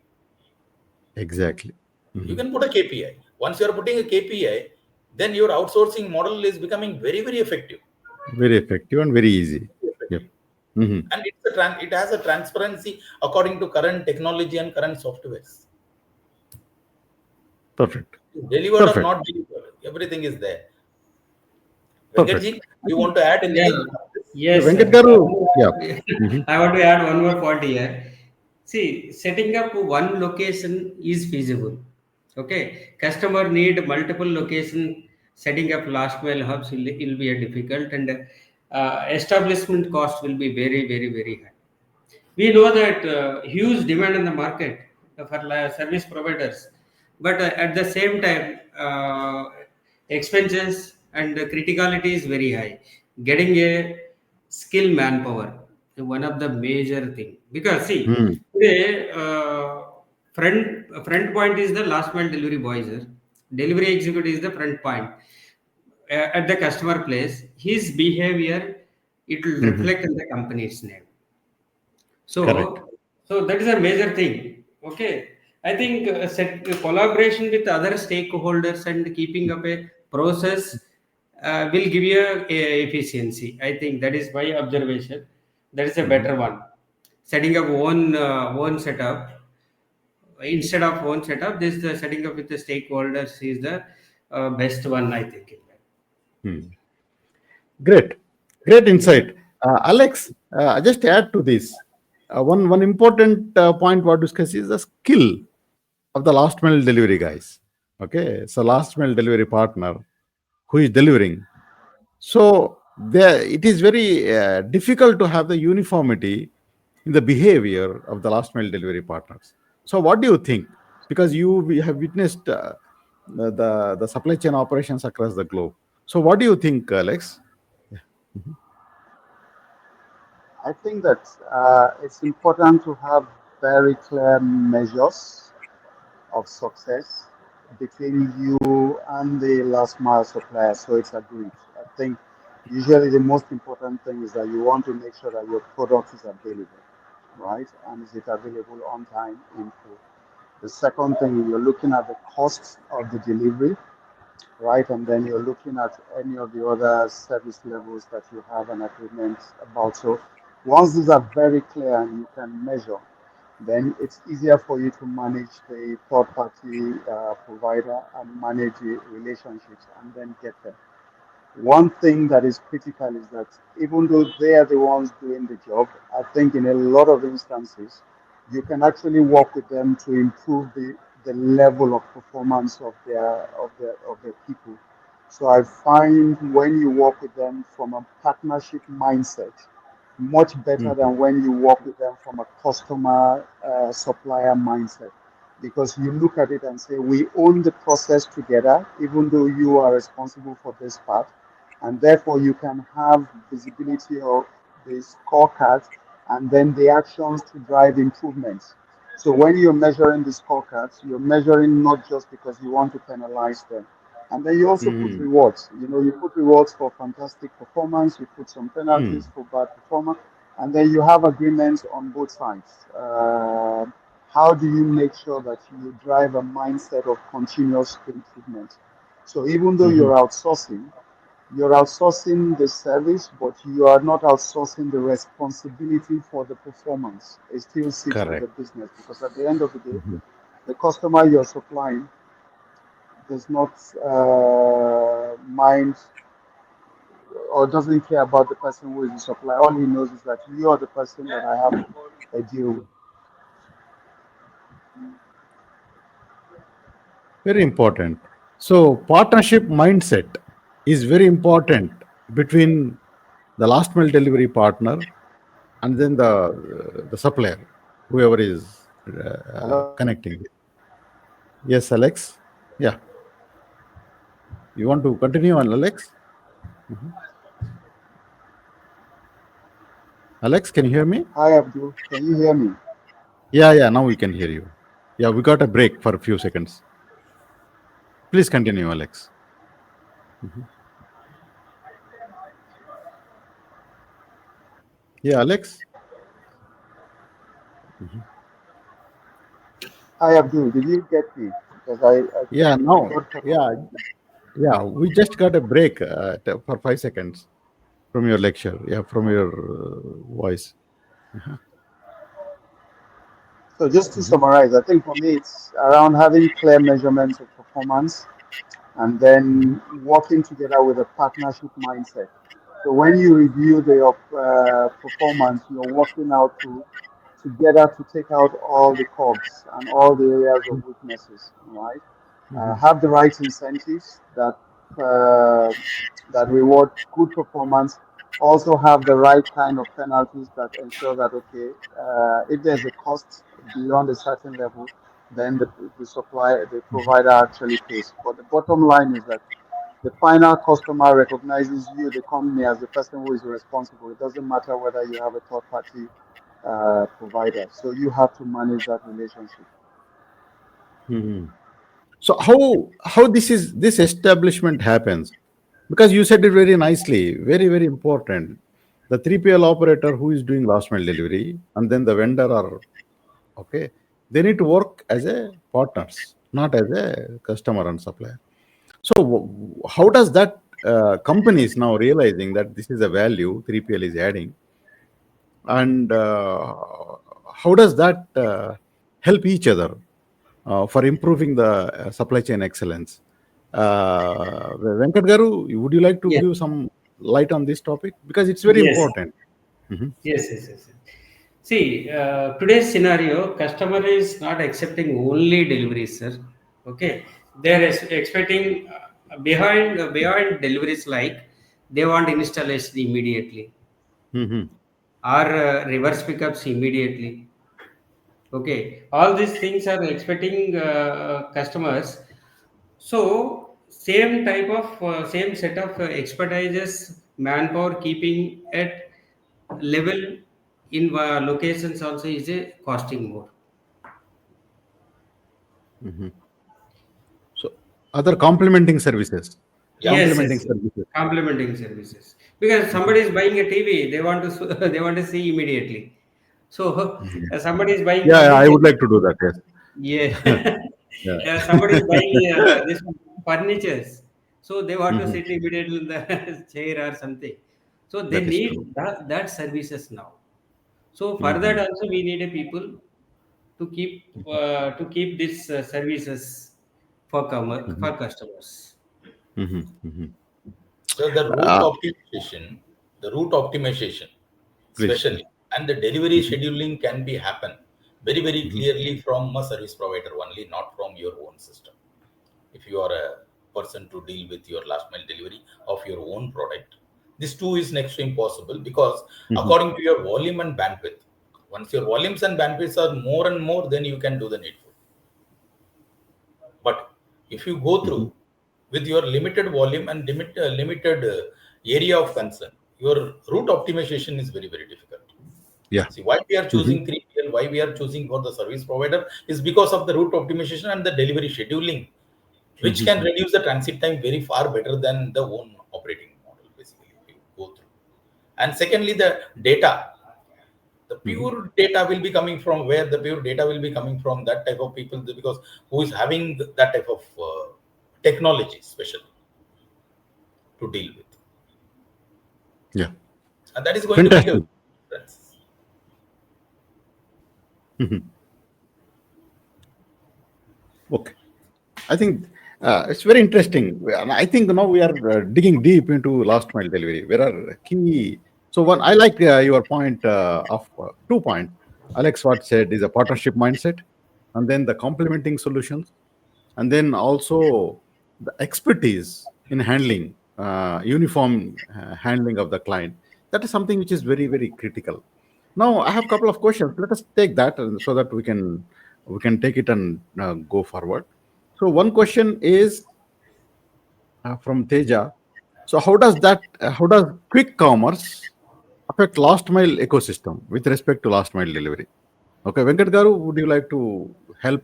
Exactly. You Mhm. can put a KPI. Once you are putting a KPI, then your outsourcing model is becoming very, very effective. Very effective and very easy. Yep. Effective. Mhm. And it has a transparency according to current technology and current softwares. Perfect. Delivered or Perfect. not delivered, everything is there. Perfect. Venkatji, I you think, want to add Yeah, anything? yeah, yes, Venkat sir. Garu. Yeah. Mhm. I want to add one more point here. See, setting up one location is feasible. Okay, customer need multiple location. Setting up last mile hubs will be a difficult, and establishment cost will be very, very, very high. We know that huge demand in the market for service providers, but at the same time, expenses and the criticality is very high. Getting a skilled manpower is one of the major thing, because see Hmm. today, front point is the last mile delivery boy, sir. Delivery executive is the front point at the customer place. His behavior, it will Mhm. reflect in the company's name. Correct. So that is a major thing. Okay, I think collaboration with other stakeholders and keeping up a process will give you a efficiency. I think that is my observation. That is a Mhm. better one. Setting up one setup instead of one setup, this the setting up with the stakeholders is the best one. I think. Hmm. Great, great insight, Alex. Just add to this. One important point what discuss is the skill of the last mile delivery guys. Okay, so last mile delivery partner who is delivering. So there, it is very difficult to have the uniformity in the behavior of the last mile delivery partners. So what do you think? Because you we have witnessed the supply chain operations across the globe. So what do you think, Alex? I think that it's important to have very clear measures of success between you and the last mile supplier, so it's agreed. I think usually the most important thing is that you want to make sure that your product is available, right? And is it available on time, in full? The second thing, you're looking at the cost of the delivery, right? And then you're looking at any of the other service levels that you have an agreement about. So once these are very clear and you can measure, then it's easier for you to manage the third party provider and manage the relationships and then get there. One thing that is critical is that even though they are the ones doing the job, I think in a lot of instances, you can actually work with them to improve the level of performance of their people. So I find when you work with them from a partnership mindset, much better Mhm. than when you work with them from a customer supplier mindset, because you look at it and say we own the process together even though you are responsible for this part, and therefore you can have visibility of the scorecards and then the actions to drive improvements. So when you're measuring the scorecards, you're measuring not just because you want to penalize them. And then you also put Mhm. rewards. You put rewards for fantastic performance, you put some penalties Mhm. for bad performance, and then you have agreements on both sides. How do you make sure that you drive a mindset of continuous improvement? So even though Mhm. you're outsourcing the service, but you are not outsourcing the responsibility for the performance. It still sits with Correct. the business, because at the end of the day, Mhm. the customer you're supplying does not mind or doesn't care about the person who is the supplier. All he knows is that you are the person that I have a deal with. Very important. So partnership mindset is very important between the last mile delivery partner and then the supplier, whoever is Hello? connecting. Yes, Alex. Yeah, you want to continue on, Alex? Mhm. Alex, can you hear me? Hi, Abdul. Can you hear me? Yeah, yeah. Now we can hear you. Yeah, we got a break for a few seconds. Please continue, Alex. Yeah, Alex. Hi, Abdul. Did you get me? Because Yeah, I now. got cut off. Yeah, yeah. We just got a break for 5 seconds from your lecture. Yeah, from your voice. So just to Mhm. summarize, I think for me it's around having clear measurements of performance and Mhm. then working together with a partnership mindset. So when you review the performance, you're working out together to take out all the cogs and all the areas of weaknesses, right? Mhm. Have the right incentives that reward good performance, also have the right kind of penalties that ensure that, okay, if there's a cost beyond a certain level, then the provider actually pays. But the bottom line is that the final customer recognizes you, the company, as the person who is responsible. It doesn't matter whether you have a third party provider. So you have to manage that relationship. Mhm. So how this establishment happens? Because you said it very nicely, very very important. The 3PL operator who is doing last mile delivery, and then the vendor are okay. They need to work as a partners, not as a customer and supplier. So how does that companies now realizing that this is a value 3PL is adding, and how does that help each other for improving the supply chain excellence? Venkat Garu, would you like to Yes, give some light on this topic, because it's very yes, important? Mhm. yes. See, today's scenario, customer is not accepting only deliveries, sir. Okay, they're expecting beyond deliveries, like they want installation immediately Mhm. or reverse pickups immediately. Okay, all these things are expecting customers. So same set of expertises, manpower keeping at level in locations also is a costing more. Mhm. So other complementing services, Yeah. complementing Yes. services. Complementing services. Because somebody is buying a TV, they want to they want to see immediately. So Mhm. somebody is buying Yeah, I furniture. would like to do that. Yes. Yeah. Yeah. Somebody is buying this furnitures. So they want to Mhm. sit immediately in the chair or something. So they That is true. need that services now. So for that Mhm. also we need a people to keep these services Mhm. for customers. Mhm. Mhm. So Uh, the route optimization, please. especially, and the delivery Mhm. scheduling can be happen very, very Mhm. clearly from a service provider only, not from your own system. If you are a person to deal with your last mile delivery of your own product, this too is next to impossible, because Mhm. according to your volume and bandwidth, once your volumes and bandwidths are more and more, then you can do the needful. But if you go Mhm. through with your limited volume and limited area of concern, your route optimization is very, very difficult. Yeah. See, why we are Mhm. choosing 3PL, why we are choosing for the service provider is because of the route optimization and the delivery scheduling, which can Mhm. reduce the transit time very far better than the own operating model, basically, if you go through. And secondly, the data. The Mhm. pure data will be coming from where? The pure data will be coming from that type of people, because who is having that type of technology, especially to deal with, Yeah. and that is going to make a Fantastic. difference. Mhm. Okay. I think it's very interesting. And I think now we are digging deep into last mile delivery. Where are key? So one, I like your point of 2 points. Alex what said is a partnership mindset, and then the complementing solutions, and then also the expertise in handling uniform handling of the client. That is something which is very very critical. Now I have a couple of questions. Let us take that so that we can take it and go forward. So one question is from Teja. So how does quick commerce affect last mile ecosystem with respect to last mile delivery? Okay, Venkat Garu, would you like to help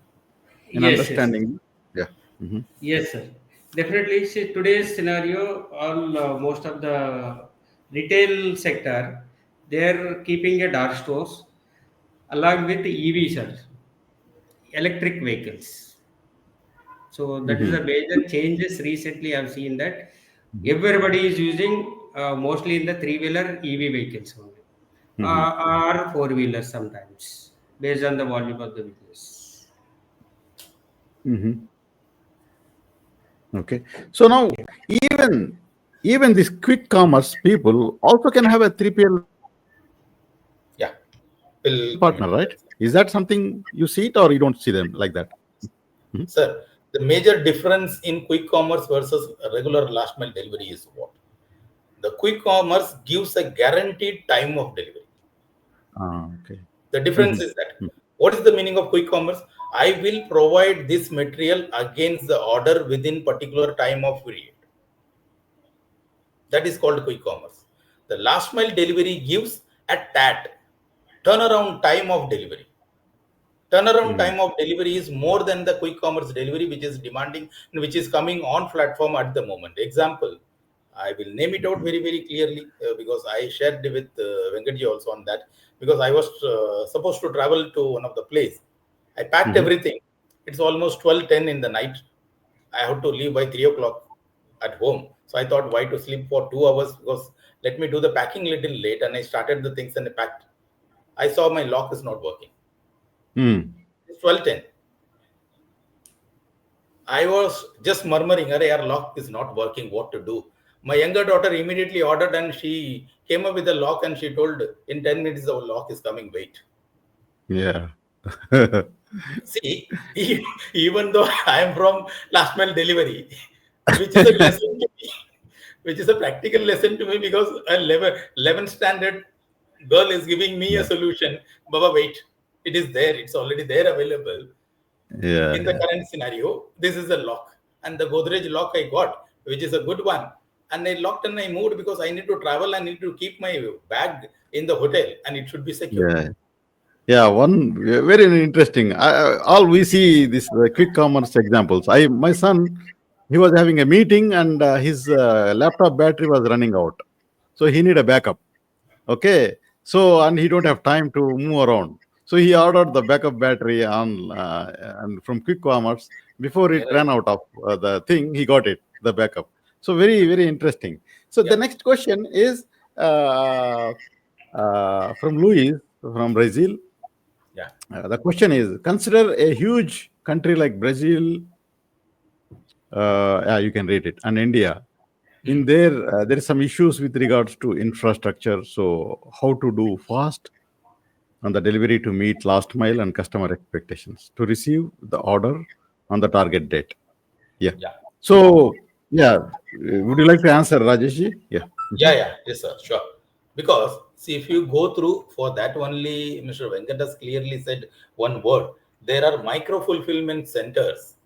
in Yes. understanding? Yeah. Hmm. Yes, sir. Definitely. See, today's scenario, all most of the retail sector, they're keeping a dark stores along with EVs, sir, electric vehicles. So that is Hmm. the major changes recently. I've seen that Hmm. everybody is using mostly in the three-wheeler EV vehicles only, Hmm. or four-wheelers sometimes, based on the volume of the business. Hmm. Okay. So now even even these quick commerce people also can have a 3PL partner, right? Is that Yeah, something you see will it, come or into you don't that. see them like that? Mhm. Sir, the major difference in quick commerce versus regular last mile delivery is what? The quick commerce gives a guaranteed time of delivery. Okay. The difference is that what is the meaning of quick commerce? I will provide this material against the order within particular time of period. That is called quick commerce. The last mile delivery gives a TAT, turnaround time of delivery. Turnaround time of delivery is more than the quick commerce delivery, which is demanding, which is coming on platform at the moment. Example, I will name it out very, very clearly because I shared with Venkatji also on that, because I was supposed to travel to one of the place. I packed Mhm. everything. It's almost 12:10 in the night. I have to leave by 3 o'clock at home. So I thought, why to sleep for 2 hours? Because let me do the packing little late. And I started the things and I packed. I saw my lock is not working. Mm. It's 12:10. I was just murmuring, "Arey, our lock is not working. What to do?" My younger daughter immediately ordered and she came up with the lock and she told, "In 10 minutes, the lock is coming. Wait." Yeah. See, even though I am from last mile delivery, which is a lesson to me, which is a practical lesson to me because a 11th standard girl is giving me a Yeah. solution. Baba, wait. It is there. It's already there available. Yeah. In the Yeah. current scenario, this is a lock. And the Godrej lock I got, which is a good one. And I locked and I moved because I need to travel. I need to keep my bag in the hotel and it should be secure. Yeah. Yeah, one very interesting. All we see this quick commerce examples. My son, he was having a meeting and his laptop battery was running out, so he need a backup. Okay, so and he don't have time to move around, so he ordered the backup battery on and from quick commerce before it Yeah, right. ran out of the thing. He got it the backup. So very interesting. So Yeah. the next question is from Luis from Brazil. Yeah. The question is: consider a huge country like Brazil. Yeah, you can read it, and India. In there, there is some issues with regards to infrastructure. So, how to do fast on the delivery to meet last mile and customer expectations to receive the order on the target date. Yeah. Yeah. So, yeah, would you like to answer, Rajesh? Yeah. Yeah, yeah, yes, sir, sure. Because see, if you go through for that only, Mr. Venkatas clearly said one word. There are micro fulfillment centers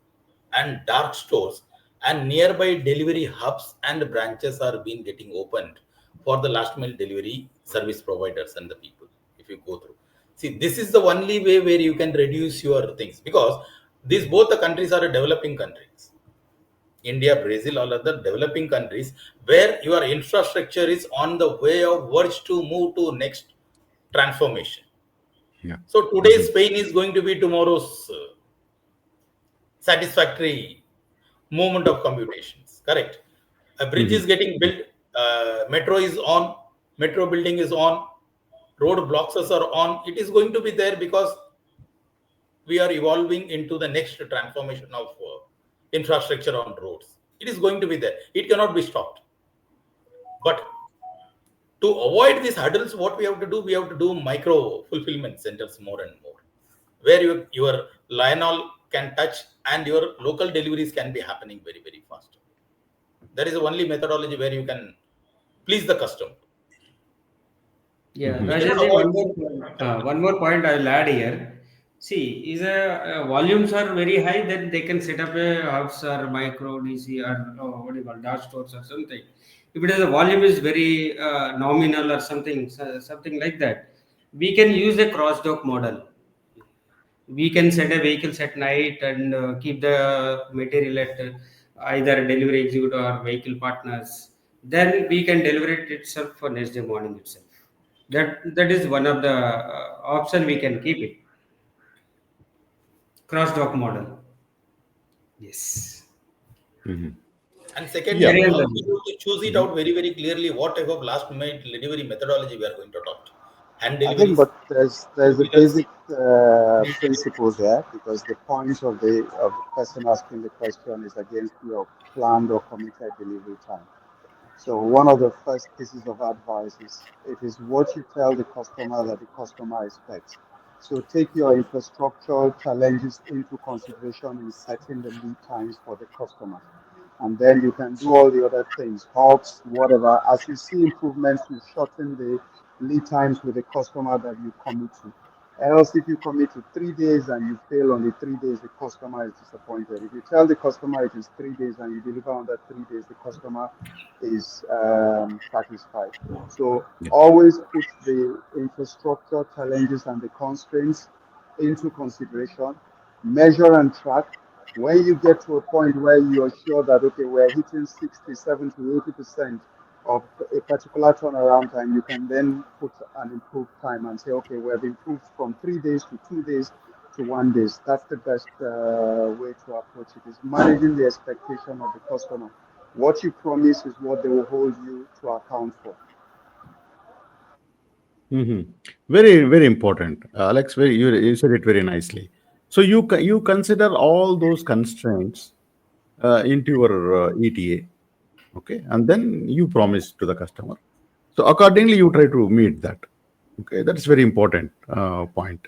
and dark stores and nearby delivery hubs and branches are being getting opened for the last mile delivery service providers and the people. If you go through, see, this is the only way where you can reduce your things because these both the countries are developing countries. India, Brazil, all other developing countries where your infrastructure is on the way of verge to move to next transformation. Yeah. So today's pain is going to be tomorrow's satisfactory movement of computations. Correct. A bridge Mhm. is getting built, metro is on, metro building is on, road blocks are on. It is going to be there because we are evolving into the next transformation of infrastructure on roads. It is going to be there. It cannot be stopped. But to avoid these hurdles, what we have to do, we have to do micro fulfillment centers more and more, where your Lionel can touch and your local deliveries can be happening very, very fast. That is the only methodology where you can please the customer. Yeah, Mhm. We cannot Rajesh, avoid. one more point I will add here. See, is volumes are very high, then they can set up a hubs or micro DC or what do you call dark stores or something. If it is a volume is very nominal or something, something like that, we can use a cross dock model. We can set a vehicles at night and keep the material at either delivery executive or vehicle partners. Then we can deliver it itself for next day morning itself. That is one of the option we can keep it. Cross dock model. Yes. Mhm. And second, Yeah. Carry on. we have to choose it Mhm. out very, very clearly what type of last minute delivery methodology we are going to adopt. Hand I think, deliveries, but there's a two-wheelers, basic three principle there because the point of the person asking the question is against your planned or committed delivery time. So one of the first pieces of advice is it is what you tell the customer that the customer expects. So take your infrastructural challenges into consideration in setting the lead times for the customer. and then you can do all the other things, hubs, whatever. As you see improvements, you shorten the lead times with the customer that you commit to. Else, if you commit to 3 days and you fail on the 3 days, the customer is disappointed. If you tell the customer it is 3 days and you deliver on that 3 days, the customer is satisfied. So Yeah. always put the infrastructure challenges and the constraints into consideration, measure and track. When you get to a point where you are sure that, okay, we're hitting 60, 70, 80% of a particular turnaround time, you can then put an improved time and say, okay, we have improved from 3 days to 2 days to 1 day. That's the best way to approach it, is managing the expectation of the customer. What you promise is what they will hold you to account for. Hmm. Very, very important. Alex, you said it very nicely. So you consider all those constraints into your ETA, okay, and then you promise to the customer. So accordingly, you try to meet that. Okay, that is very important point,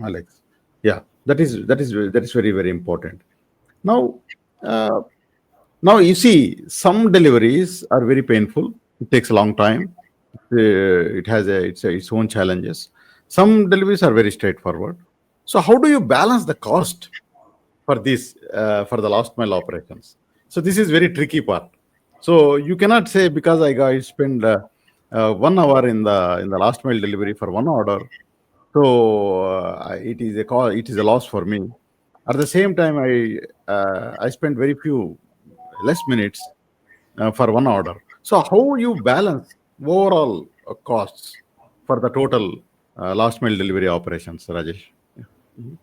Alex. Yeah, that is very, very important. Now, uh, now you see, some deliveries are very painful. It takes a long time. It has its own challenges. Some deliveries are very straightforward. So how do you balance the cost for this for the last mile operations? So this is very tricky part. So you cannot say because I spend 1 hour in the last mile delivery for one order, so it is a loss for me. At the same time, I spend very few less minutes for one order. So how you balance overall costs for the total last mile delivery operations, Rajesh? Yeah. Mhm.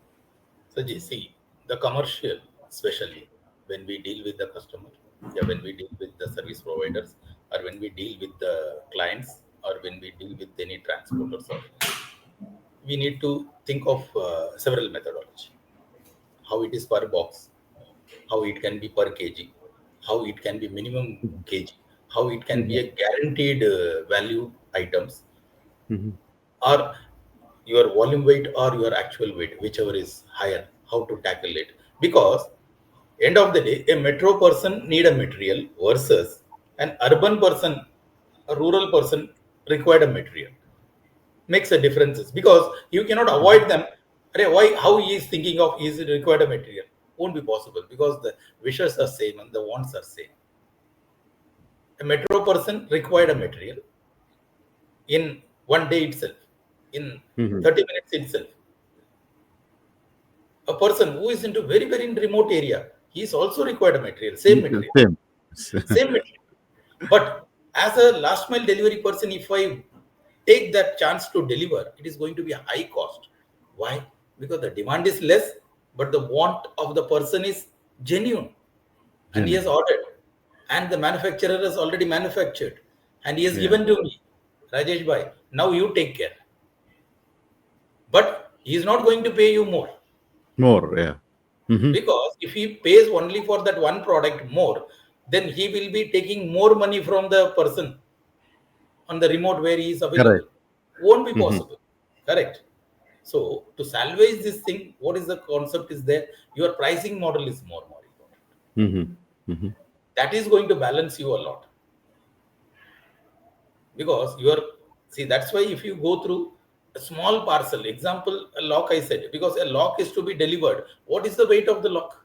So, you see, the commercial, especially when we deal with the customer, yeah, when we deal with the service providers, or when we deal with the clients, or when we deal with any transporters, or we need to think of several methodology. How it is per box, how it can be per kg, how it can be minimum kg, how it can be Mhm. a guaranteed value items, Mhm. or your volume weight or your actual weight, whichever is higher, how to tackle it. Because end of the day, a metro person need a material versus an urban person, a rural person required a material. Makes a differences because you cannot avoid them. Arey, why? How he is thinking of is it required a material? Won't be possible because the wishes are same and the wants are same. A metro person required a material in one day itself, in Mhm. 30 minutes itself. A person who is into very very in remote area, he is also required a material, same material, Same. same material. But as a last mile delivery person, if I take that chance to deliver, it is going to be a high cost. Why? Because the demand is less, but the want of the person is genuine, and he has Genuine. ordered, and the manufacturer has already manufactured, and he has Yeah. given to me, Rajesh bhai, now you take care. But he is not going to pay you more. More. Yeah. Hmm. Because if he pays only for that one product more, then he will be taking more money from the person on the remote where he is available. Correct. Won't be Hmm. possible. Correct. So to salvage this thing, what is the concept is there? Your pricing model is more important. Hmm. Hmm. That is going to balance you a lot because you are see that's why if you go through a small parcel, example a lock I said because a lock is to be delivered. What is the weight of the lock?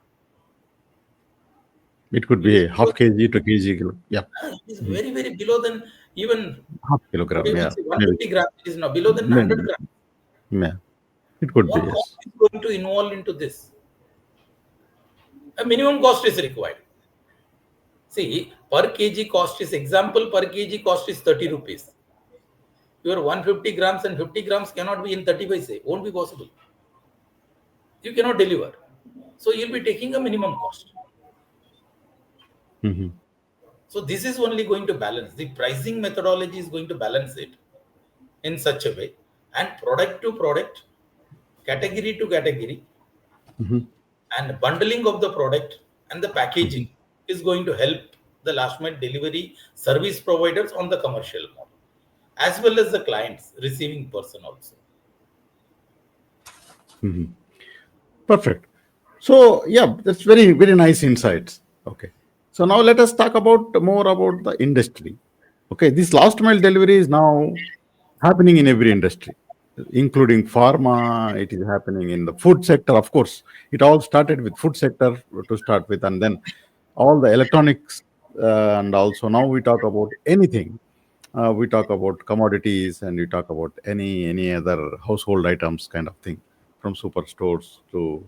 It could It is be below, half kg to kg. Yeah. it is Mhm. very very below than even Half what do kilogram. you Yeah. say Maybe. 150 grams. It is now below than Maybe. 100 grams. Yeah. It could be. What cost Yes. is going to involve into this? A minimum cost is required. See, per kg cost is example per kg cost is 30 rupees. Your 150 grams and 50 grams cannot be in 30 paise. Won't be possible. You cannot deliver. So you'll be taking a minimum cost. Hmm. So this is only going to balance. The pricing methodology is going to balance it in such a way. And product to product, category to category, Hmm. and bundling of the product and the packaging is going to help the last mile delivery service providers on the commercial model as well as the clients receiving person also. Perfect. So yeah, that's very, very nice insights. Okay. So now let us talk about more about the industry. Okay, this last mile delivery is now happening in every industry, including pharma. It is happening in the food sector. Of course, it all started with food sector to start with, and then all the electronics, and also now we talk about anything. We talk about commodities, and we talk about any other household items, kind of thing, from superstores to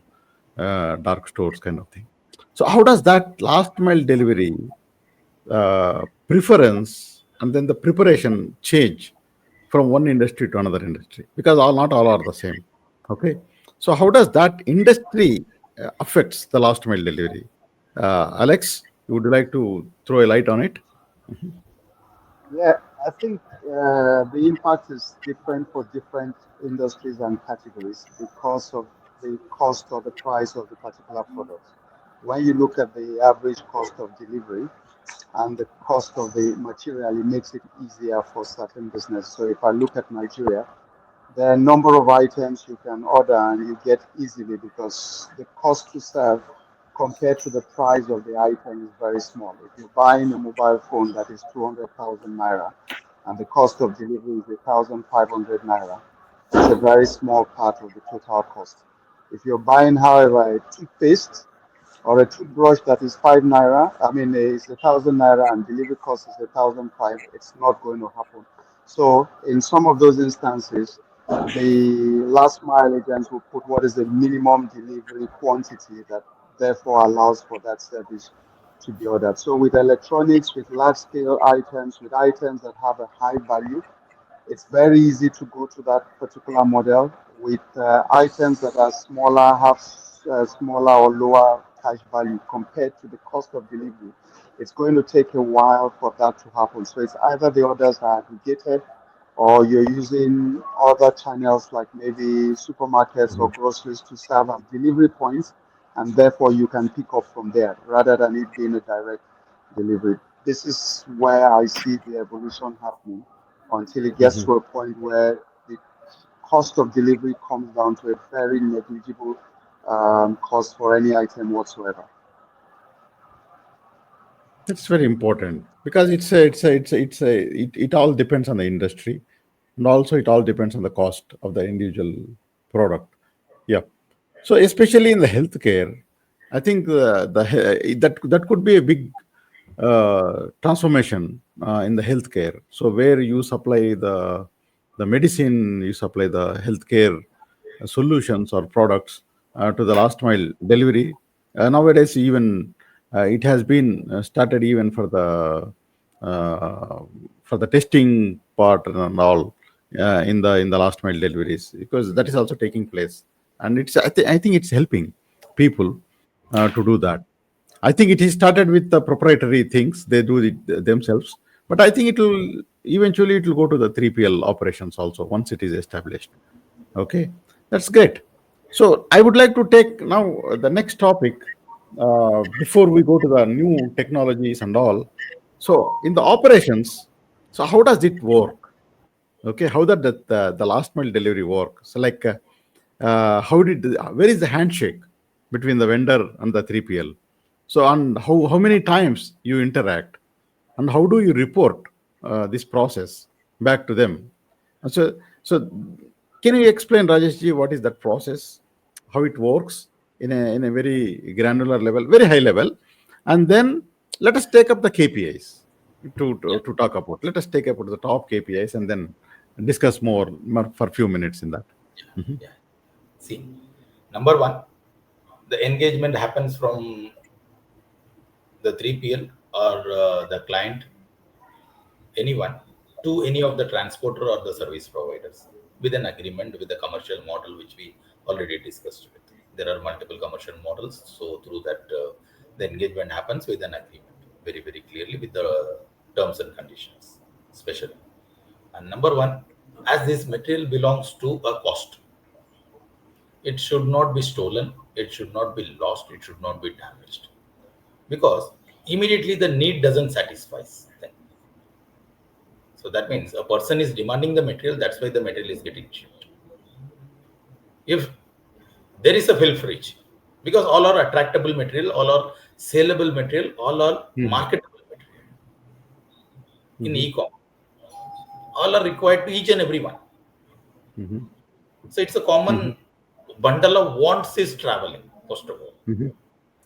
dark stores, kind of thing. So how does that last mile delivery preference and then the preparation change from one industry to another industry? Because all not all are the same. Okay, so how does that industry affects the last mile delivery? Alex, would you like to throw a light on it? Yeah, I think the impact is different for different industries and categories because of the cost or the price of the particular product. When you look at the average cost of delivery and the cost of the material, it makes it easier for certain business. So if I look at Nigeria, the number of items you can order and you get easily because the cost to serve compared to the price of the item is very small. If you're buying a mobile phone that is 200,000 naira and the cost of delivery is 1,500 naira, it's a very small part of the total cost. If you're buying, however, a toothpaste or a toothbrush that is 5 naira, I mean, it's 1,000 naira and delivery cost is 1,005, it's not going to happen. So, in some of those instances, the last mile agents will put what is the minimum delivery quantity that therefore allows for that service to be ordered. So, with electronics, with large scale items, with items that have a high value, it's very easy to go to that particular model with items that are smaller, have smaller or lower cash value compared to the cost of delivery. It's going to take a while for that to happen. So it's either the orders are aggregated or you're using other channels like maybe supermarkets or Mhm. groceries to serve as delivery points, and therefore you can pick up from there rather than it being a direct delivery. This is where I see the evolution happening until it gets Mhm. to a point where the cost of delivery comes down to a very negligible cost for any item whatsoever. That's very important because it all depends on the industry, and also it all depends on the cost of the individual product. Yeah. So especially in the healthcare, I think that could be a big transformation in the healthcare. So where you supply the medicine, you supply the healthcare solutions or products to the last mile delivery. Nowadays, even it has been started even uh, for the testing part and all in the last mile deliveries, because that is also taking place, and I think it's helping people to do that. I think it is started with the proprietary things they do it themselves, but I think it will go to the 3PL operations also once it is established. Okay, that's great. So I would like to take now the next topic before we go to the new technologies and all. So in the operations, so how does it work? Okay, how the last mile delivery work? So like, where is the handshake between the vendor and the 3PL? So and how many times you interact, and how do you report this process back to them? So can you explain, Rajeshji, what is that process, how it works in a very granular level, very high level, and then let us take up the KPIs Yeah, to talk about. Let us take up the top KPIs and then discuss more for a few minutes in that. Mhm. yeah. See, number one, the engagement happens from the 3PL or the client, anyone, to any of the transporter or the service providers with an agreement with the commercial model which we already discussed with. There are multiple commercial models, so through that the engagement happens with an agreement very very clearly with the terms and conditions, especially. And number one, as this material belongs to a cost, it should not be stolen, it should not be lost, it should not be damaged, because immediately the need doesn't satisfy them. So that means a person is demanding the material, that's why the material is getting shipped. If there is a fill fridge, because all are attractable material, all are saleable material, all are marketable material in e-com. All are required to each and every one. So it's a common bundle of wants is traveling, first of all.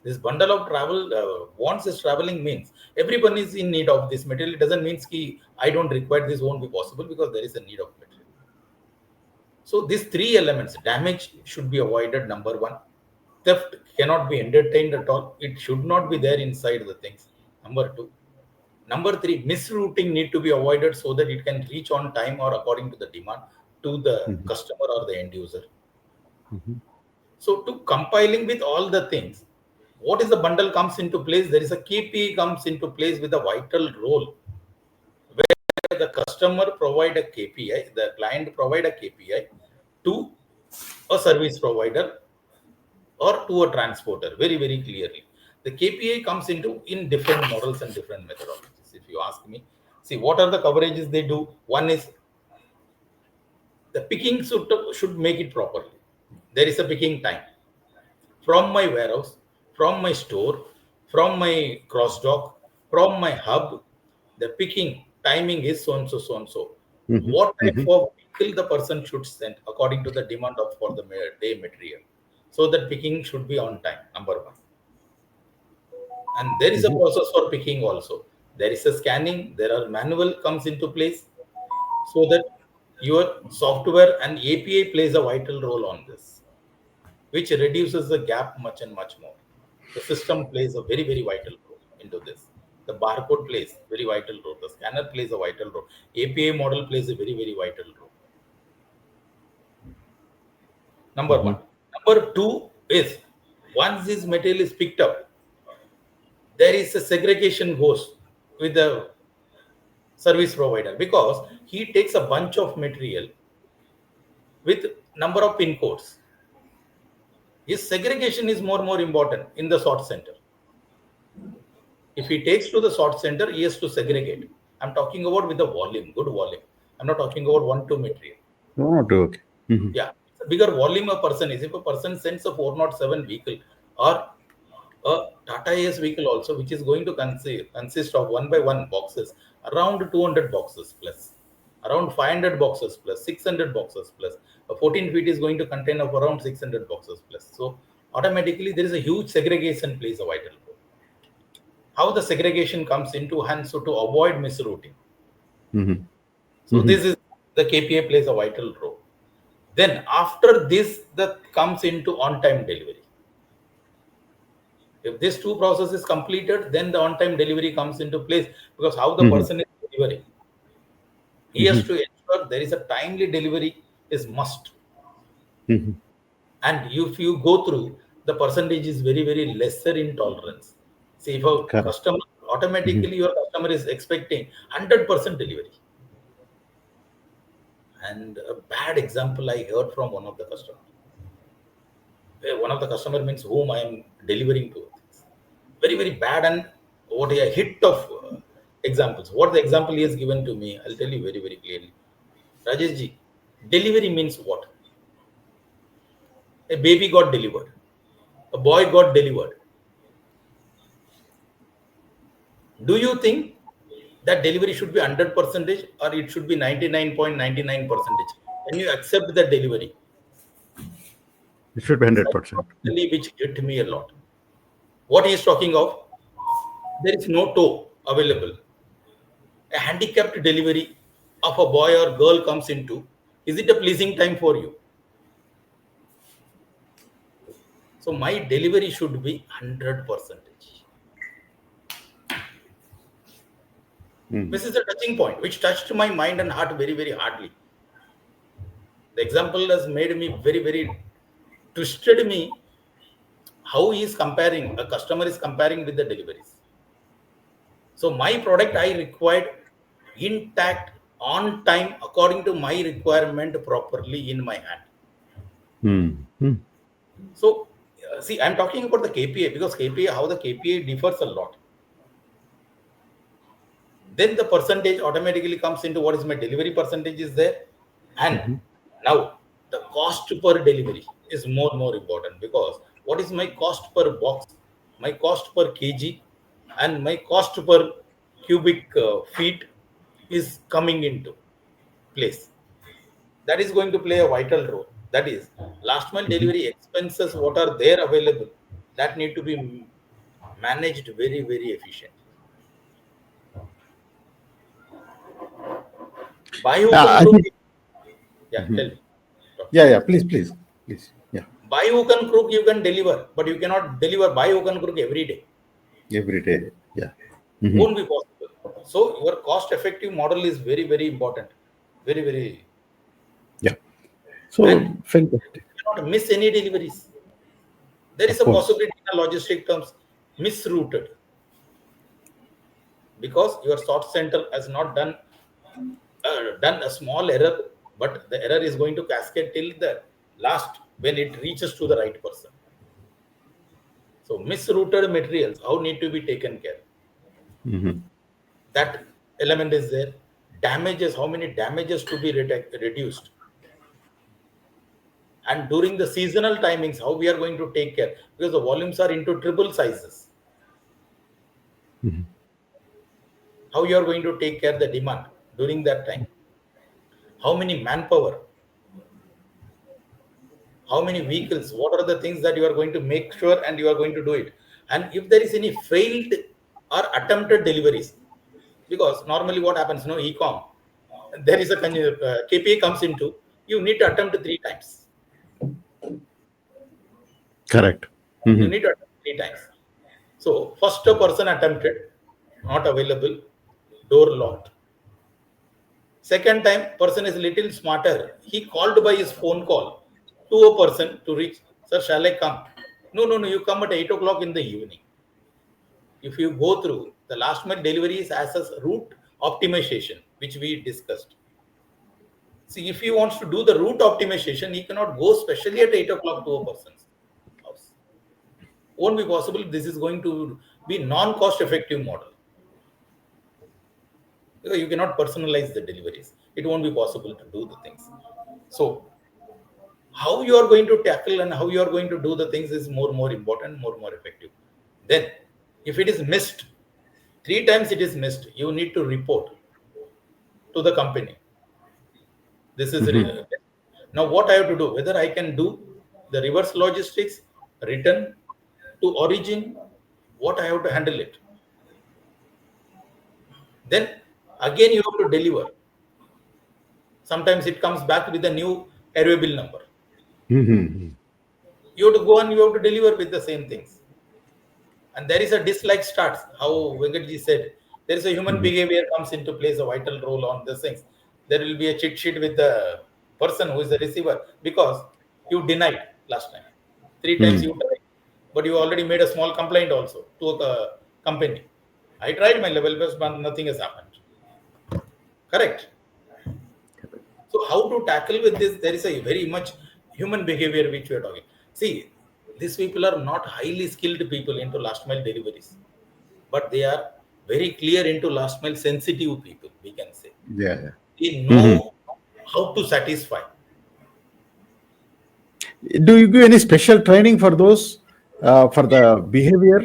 This bundle of travel wants is traveling means everyone is in need of this material. It doesn't mean ki I don't require this, won't be possible, because there is a need of material. So these three elements, damage should be avoided, number one. Theft cannot be entertained at all. It should not be there inside the things. Number two. Number three, misrouting need to be avoided so that it can reach on time or according to the demand to the customer or the end user. So to compiling with all the things, what is the bundle comes into place? There is a KPI comes into place with a vital role where the customer provide a KPI, the client provide a KPI to a service provider or to a transporter very, very clearly. The KPI comes into in different models and different methodologies. If you ask me, see what are the coverages they do. One is the picking should make it properly. There is a picking time from my warehouse, from my store, from my cross dock, from my hub. The picking timing is so and so, so and so. What type of vehicle the person should send according to the demand of for the day material. So that picking should be on time, number one. And there is a process for picking also. There is a scanning, there are manual comes into place, so that your software and API plays a vital role on this, which reduces the gap much and much more. The system plays a very, very vital role into this. The barcode plays very vital role. The scanner plays a vital role. API model plays a very, very vital role. Number one. Number two is once this material is picked up, there is a segregation goes with the service provider, because he takes a bunch of material with number of pin codes. His segregation is more important in the sort center. If he takes to the sort center, he has to segregate. I'm talking about with the volume, good volume. I'm not talking about 1-2 material. Okay. Yeah, it's a bigger volume a person is. If a person sends a 407 vehicle or a Tata AS vehicle also, which is going to consist of 1 by 1 boxes, around 200 boxes plus, around 500 boxes plus, 600 boxes plus, a 14 feet is going to contain of around 600 boxes plus. So automatically there is a huge segregation plays a vital role. How the segregation comes into hands, so to avoid misrouting. So this is the KPI plays a vital role. Then after this, that comes into on-time delivery. If this two process is completed, then the on-time delivery comes into place, because how the person is delivering, he has to ensure there is a timely delivery is must. And if you go through, the percentage is very, very lesser in tolerance. See, if a customer, automatically your customer is expecting 100% delivery. And a bad example I heard from one of the customers. One of the customer means whom I am delivering to. Very, very bad and what a hit of examples. What the example he has given to me, I'll tell you very, very clearly. Rajesh ji, delivery means what? A baby got delivered. A boy got delivered. Do you think that delivery should be 100% or it should be 99.99%? Can you accept the delivery? It should be 100%. Which hit me a lot. What he is talking of, there is no tow available. A handicapped delivery of a boy or girl comes into, is it a pleasing time for you? So my delivery should be 100%. This is a touching point which touched my mind and heart very, very hardly. The example has made me very, very twisted me. How he is comparing, a customer is comparing with the deliveries. So my product I required intact, on time, according to my requirement, properly in my hand. So see, I'm talking about the KPI, because KPI, how the KPI differs a lot. Then the percentage automatically comes into what is my delivery percentage is there. And now the cost per delivery is more important, because what is my cost per box, my cost per kg, and my cost per cubic feet is coming into place. That is going to play a vital role. That is, last mile Mhm. delivery expenses, what are there available, that need to be managed very, very efficiently. By hook and I crook, think. yeah, Mhm. tell me. Yeah, yeah. Please, please, please. Yeah, By hook and crook, you can deliver, but you cannot deliver by hook and crook every day. every day. Yeah. Mhm. Won't be possible. So your cost effective model is very, very important. Very, very. Yeah. And So fantastic. you cannot miss any deliveries. There is Of a course. possibility in a logistic terms misrouted, because your sort center has not done a small error, but the error is going to cascade till the last when it reaches to the right person. So misrouted materials, how need to be taken care. Mhm. That element is there. Damages, how many damages to be reduced. And during the seasonal timings, how we are going to take care, because the volumes are into triple sizes. Mhm. How you are going to take care the demand during that time. How many manpower, how many vehicles, what are the things that you are going to make sure and you are going to do it. And if there is any failed or attempted deliveries, because normally what happens, no, e-com, there is a KPI comes into, you need to attempt 3 times. Correct. You Mhm. need to attempt 3 times. So first a person attempted, not available, door locked. Second time, person is little smarter. He called by his phone call to a person to reach, sir, shall I come? No, no, no, you come at 8 o'clock in the evening. If you go through the last mile deliveries as a route optimization, which we discussed. See, if he wants to do the route optimization, he cannot go specially at 8 o'clock to a person's house. Won't be possible. This is going to be non-cost effective model. Because you cannot personalize the deliveries. It won't be possible to do the things. So how you are going to tackle and how you are going to do the things is more important, more effective. Then if it is missed, 3 times it is missed, you need to report to the company. This is Mhm. now what I have to do, whether I can do the reverse logistics, return to origin, what I have to handle it. Then again you have to deliver. Sometimes it comes back with a new airway bill number. Mhm. You have to go and you have to deliver with the same things. And there is a dislike starts. How Venkatji said, there is a human Mhm. behavior comes into place a vital role on these things. There will be a cheat sheet with the person who is the receiver, because you denied last time. 3 times you Mhm. tried, but you already made a small complaint also to a company. I tried my level best, but nothing has happened. Correct. So how to tackle with this? There is a very much human behavior which we are talking. See, these people are not highly skilled people into last mile deliveries, but they are very clear into last mile sensitive people, we can say. Yeah, yeah. They Mhm. know how to satisfy. Do you give any special training for those for the behavior?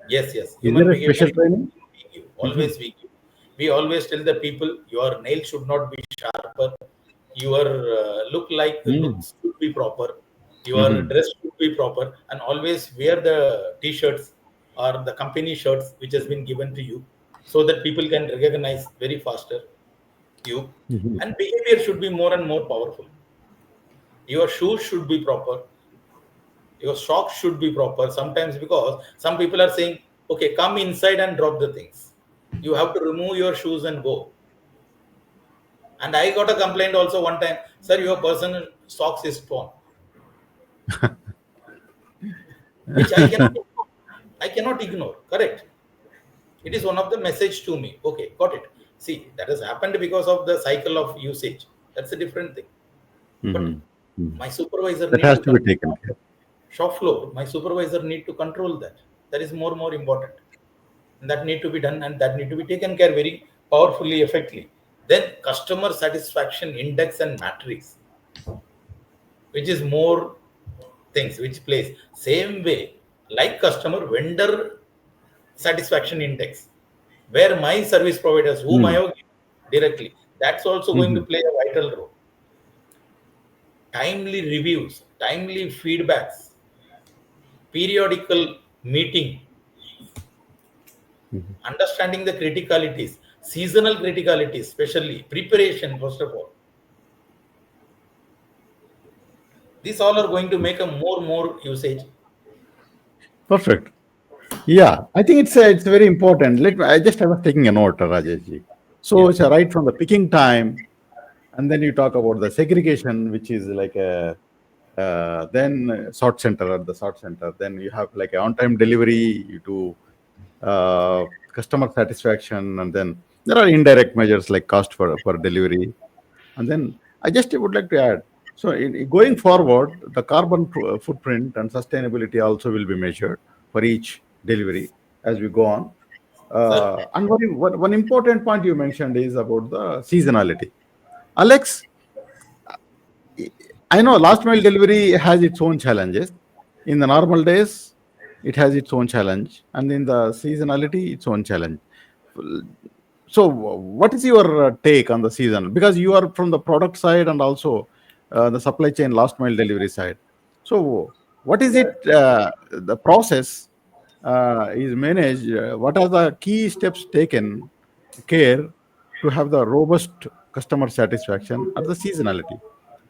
Yes, yes. Is Human there a behavior special training? we give. Mhm. Always we give. We always tell the people your nail should not be sharper. Your look like Mhm. looks should be proper. Your Mhm. dress should be proper, and always wear the t-shirts or the company shirts which has been given to you, so that people can recognize very faster you. Mhm. And behavior should be more and more powerful. Your shoes should be proper, your socks should be proper. Sometimes, because some people are saying, okay, come inside and drop the things, you have to remove your shoes and go. And I got a complaint also one time, sir, your personal socks is torn, which I cannot ignore. Correct. It is one of the message to me. Okay, got it. See, that has happened because of the cycle of usage. That's a different thing. But Mhm. Mhm. my supervisor That need has to to be control taken care. shop floor. My supervisor need to control that. That is more important. And that need to be done, and that need to be taken care very powerfully, effectively. Then customer satisfaction index and matrix, which is more things which plays same way like customer vendor satisfaction index, where my service providers whom I Mm. have given directly, that's also going to Mhm. play a vital role. Timely reviews, timely feedbacks, periodical meeting, understanding the criticalities, seasonal criticalities, especially preparation, first of all. These all are going to make a more usage. Perfect. Yeah, I think it's very important. Let me, I was taking a note, Rajesh ji. So Yeah. it's right from the picking time, and then you talk about the segregation, which is like a then sort center at the sort center. Then you have like a on-time delivery. You do customer satisfaction, and then there are indirect measures like cost for delivery. And then I just would like to add, so going forward, the carbon footprint and sustainability also will be measured for each delivery as we go on. Sir, And one important point you mentioned is about the seasonality. Alex, I know last mile delivery has its own challenges. In the normal days, it has its own challenge, and in the seasonality, its own challenge. So, what is your take on the season? Because you are from the product side and also the supply chain last mile delivery side. So, what is it? The process is managed. What are the key steps taken care to have the robust customer satisfaction at the seasonality?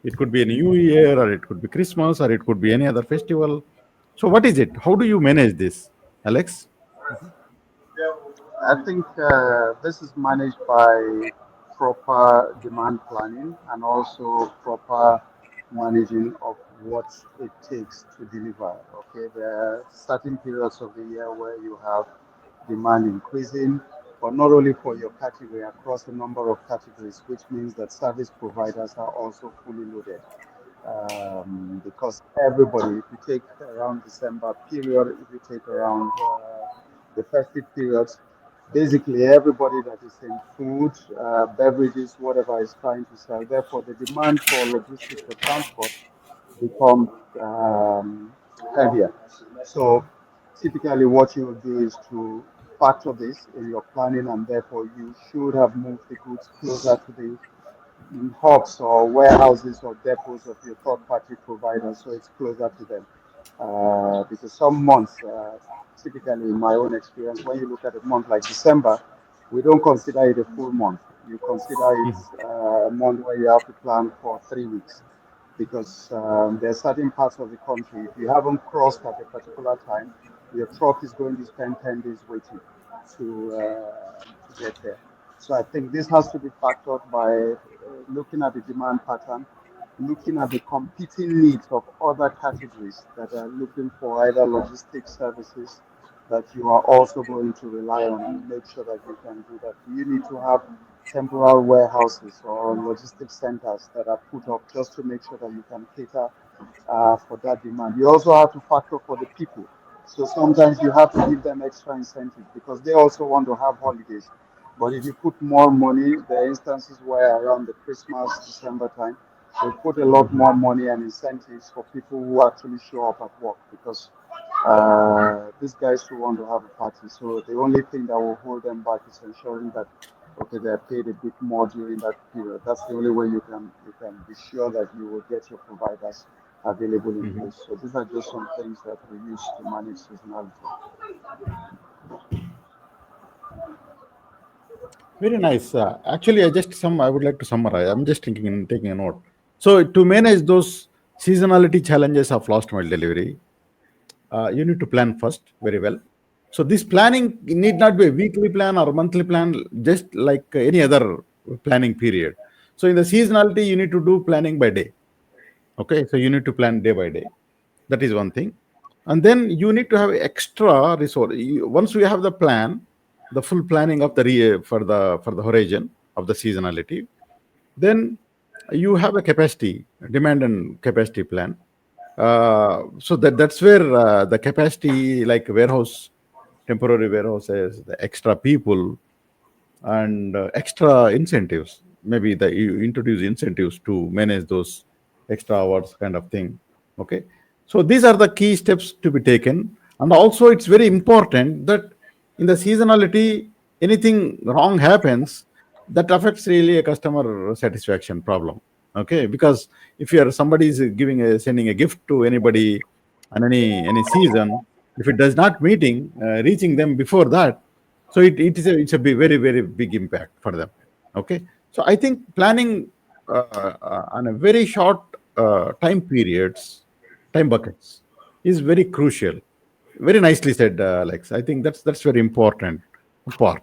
It could be a new year, or it could be Christmas, or it could be any other festival. So, what is it? How do you manage this, Alex? I think this is managed by proper demand planning and also proper managing of what it takes to deliver. Okay, there are certain periods of the year where you have demand increasing, but not only for your category, across a number of categories, which means that service providers are also fully loaded. Because everybody, if you take around December period, if you take around the festive periods, basically everybody that is in food, beverages, whatever is trying to sell. Therefore, the demand for logistics for transport becomes heavier. So typically what you will do is to factor this in your planning, and therefore you should have moved the goods closer to the hubs or warehouses or depots of your third party providers, so it's closer to them. Because some months, typically in my own experience, when you look at a month like December, we don't consider it a full month. You consider it a month where you have to plan for 3 weeks, because there are certain parts of the country, if you haven't crossed at a particular time, your truck is going to spend 10 days waiting to get there. So I think this has to be factored by looking at the demand pattern, looking at the competing needs of other categories that are looking for either logistics services that you are also going to rely on, and make sure that you can do that. You need to have temporal warehouses or logistics centers that are put up just to make sure that you can cater for that demand. You also have to factor for the people. So sometimes you have to give them extra incentives because they also want to have holidays. But if you put more money, there are instances where around the Christmas, December time, they put a lot more money and incentives for people who actually show up at work, because these guys who want to have a party. So the only thing that will hold them back is ensuring that okay, they're paid a bit more during that period. That's the only way you can be sure that you will get your providers available in place. So these are just some things that we use to manage seasonality. Very nice. Actually, I would like to summarize. I'm just thinking and taking a note. So to manage those seasonality challenges of last mile delivery, you need to plan first very well. So this planning need not be a weekly plan or monthly plan, just like any other planning period. So in the seasonality, you need to do planning by day. Okay, so you need to plan day by day. That is one thing, and then you need to have extra resource. Once we have the plan, the full planning of the for the horizon of the seasonality, then you have a capacity, demand and capacity plan. So that's where the capacity, like warehouse, temporary warehouses, the extra people, and extra incentives. Maybe you introduce incentives to manage those extra hours kind of thing. Okay, So these are the key steps to be taken. And also, it's very important that in the seasonality, anything wrong happens, that affects really a customer satisfaction problem. Okay, because if you are somebody is sending a gift to anybody on any season, if it does not meeting reaching them before that, so it's a very big impact for them. Okay, so I think planning on a very short time buckets is very crucial. Very nicely said, Alex. I think that's very important part.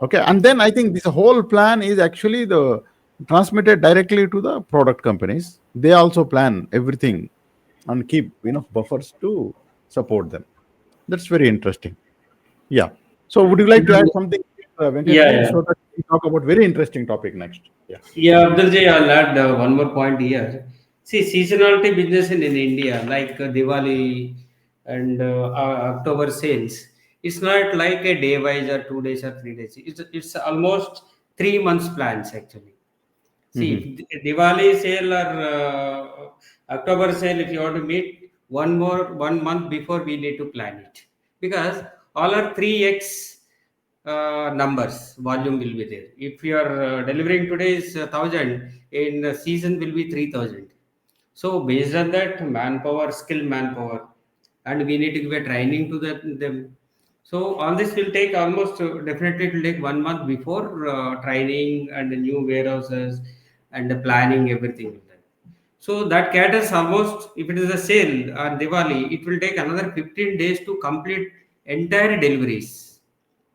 Okay, and then I think this whole plan is actually the transmitted directly to the product companies. They also plan everything and keep enough buffers to support them. That's very interesting. Yeah. So would you like to add something, Venkat Yeah, ji, yeah. so that we talk about very interesting topic next? Yeah. Yeah, Abdul I'll add one more point here. See, seasonality business in India, like Diwali and October sales, it's not like a day wise or 2 days or 3 days. It's almost 3 months plans actually. See, Hmm. if Diwali sale or October sale, if you want to meet 1 month before, we need to plan it because all are 3x numbers volume will be there. If you are delivering today is 1,000, in season will be 3,000. So based on that, manpower, skill manpower, and we need to give a training to them. So all this will take almost definitely it will take 1 month before training and the new warehouses and the planning everything will done. So that caters almost if it is a sale on Diwali, it will take another 15 days to complete entire deliveries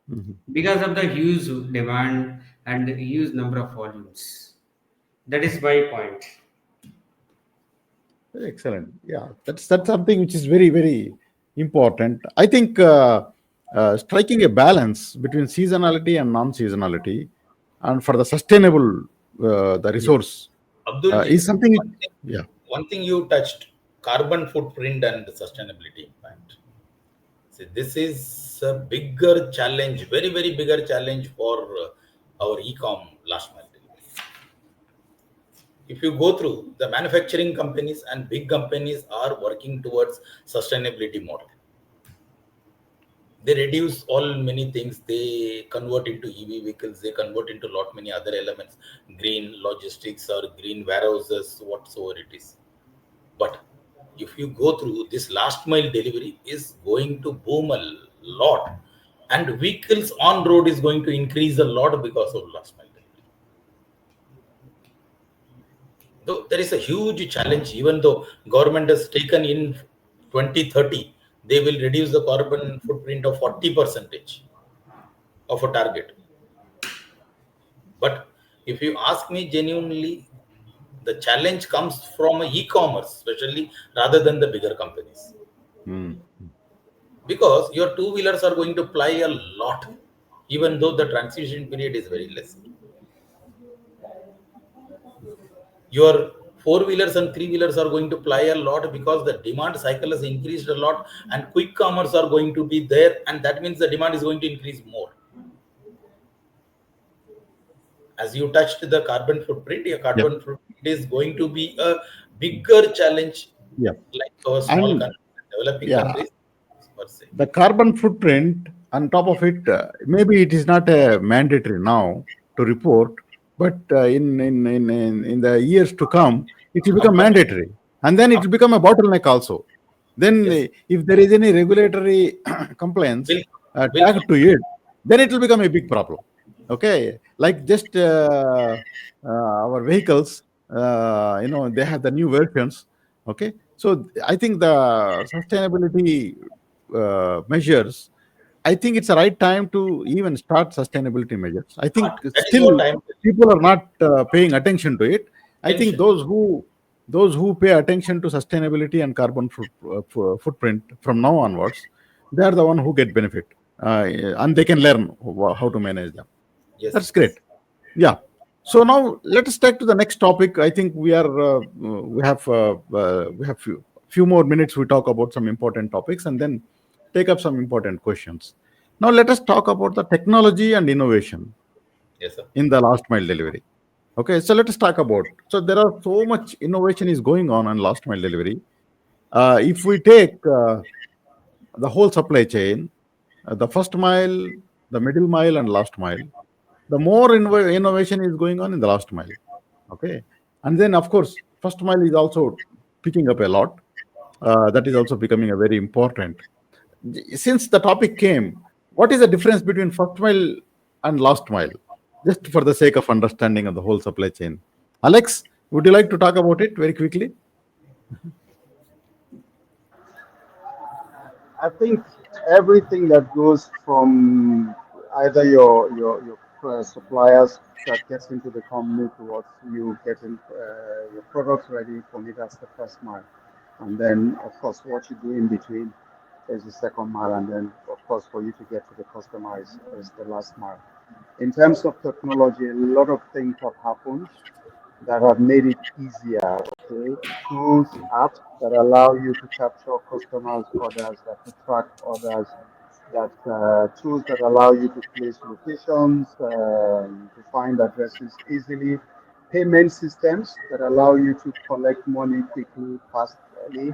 Hmm. because of the huge demand and the huge number of volumes. That is my point. Excellent. Yeah, that's something which is very important. I think striking a balance between seasonality and non-seasonality, and for the sustainable the Yeah. resource Abdulji, is something. one thing, Yeah. one thing you touched, carbon footprint and sustainability impact. See, this is a bigger challenge, very bigger challenge for our e-com last mile delivery. If you go through the manufacturing companies and big companies are working towards sustainability model. They reduce all many things. They convert into EV vehicles. They convert into lot many other elements, green logistics or green warehouses, whatsoever it is. But if you go through this last mile delivery is going to boom a lot, and vehicles on road is going to increase a lot because of last mile delivery. Though there is a huge challenge, even though government has taken in 2030, they will reduce the carbon footprint of 40% of a target. But if you ask me genuinely, the challenge comes from e-commerce, especially rather than the bigger companies, Mm. because your two wheelers are going to ply a lot, even though the transition period is very less. Your four wheelers and three wheelers are going to ply a lot because the demand cycle has increased a lot, and quick commerce are going to be there, and that means the demand is going to increase more. As you touched the carbon footprint, your Yeah. carbon footprint is going to be a bigger challenge, Yeah. like our small And countries, developing yeah, countries per se. the carbon footprint on top of it, maybe it is not mandatory now to report, but in the years to come, it will become Compulsory. mandatory, and then it will become a bottleneck also. Then, Yes, if there is any regulatory complaints will will come. tagged to it, then it will become a big problem. Okay, like just our vehicles, they have the new versions. Okay, so I think the sustainability measures, I think it's the right time to even start sustainability measures. I think That is what still I am telling. people are not paying attention to it. I think Attention. those who pay attention to sustainability and carbon footprint from now onwards, they are the one who get benefit, and they can learn how to manage them. Yes, That's great. yes. Yeah. So now let us take to the next topic. I think we have few more minutes. We talk about some important topics and then take up some important questions. Now let us talk about the technology and innovation Yes, sir. in the last mile delivery. Okay, so let us talk about. So there are so much innovation is going on last mile delivery. If we take the whole supply chain, the first mile, the middle mile, and last mile, the more innovation is going on in the last mile. Okay, and then of course, first mile is also picking up a lot. That is also becoming a very important. Since the topic came, what is the difference between first mile and last mile? Just for the sake of understanding of the whole supply chain. Alex, would you like to talk about it very quickly? I think everything that goes from either your suppliers that gets into the company towards you getting your products ready, for me that's the first mile, and then of course what you do in between is the second mile, and then of course for you to get to the customer is the last mile. In terms of technology, a lot of things have happened that have made it easier. Okay, tools, apps that allow you to capture customers' orders, that to track orders, that tools that allow you to place locations, to find addresses easily, payment systems that allow you to collect money quickly, fastly,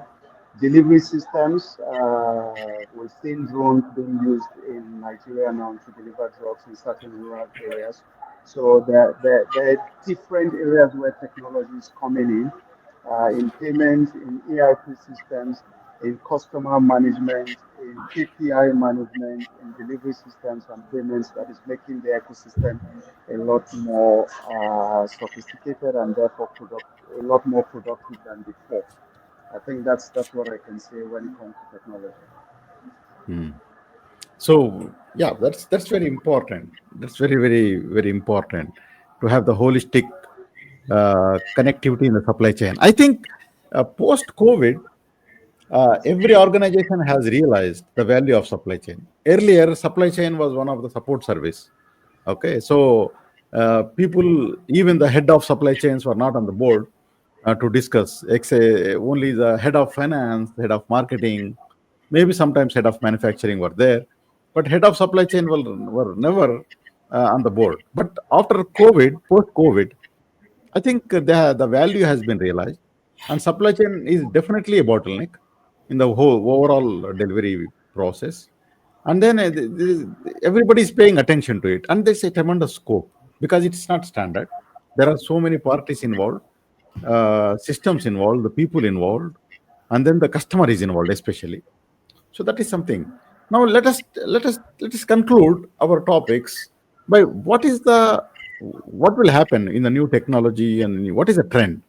delivery systems. We've seen drones being used in Nigeria now to deliver drugs in certain rural areas. So there are different areas where technology is coming in payments, in ERP systems, in customer management, in KPI management, in delivery systems and payments that is making the ecosystem a lot more sophisticated and therefore a lot more productive than before. I think that's what I can say when it comes to technology. Hmm. So yeah, that's very important. That's very important to have the holistic connectivity in the supply chain. I think post COVID, every organization has realized the value of supply chain. Earlier, supply chain was one of the support service. Okay, so people, even the head of supply chains, were not on the board to discuss. Only the head of finance, head of marketing, maybe sometimes head of manufacturing were there, but head of supply chain were never on the board. But after COVID, post COVID, I think the value has been realized, and supply chain is definitely a bottleneck in the whole overall delivery process. And then everybody is paying attention to it, and there's a tremendous scope because it's not standard. There are so many parties involved, systems involved, the people involved, and then the customer is involved, especially. So that is something. Now let us conclude our topics by what will happen in the new technology and what is the trend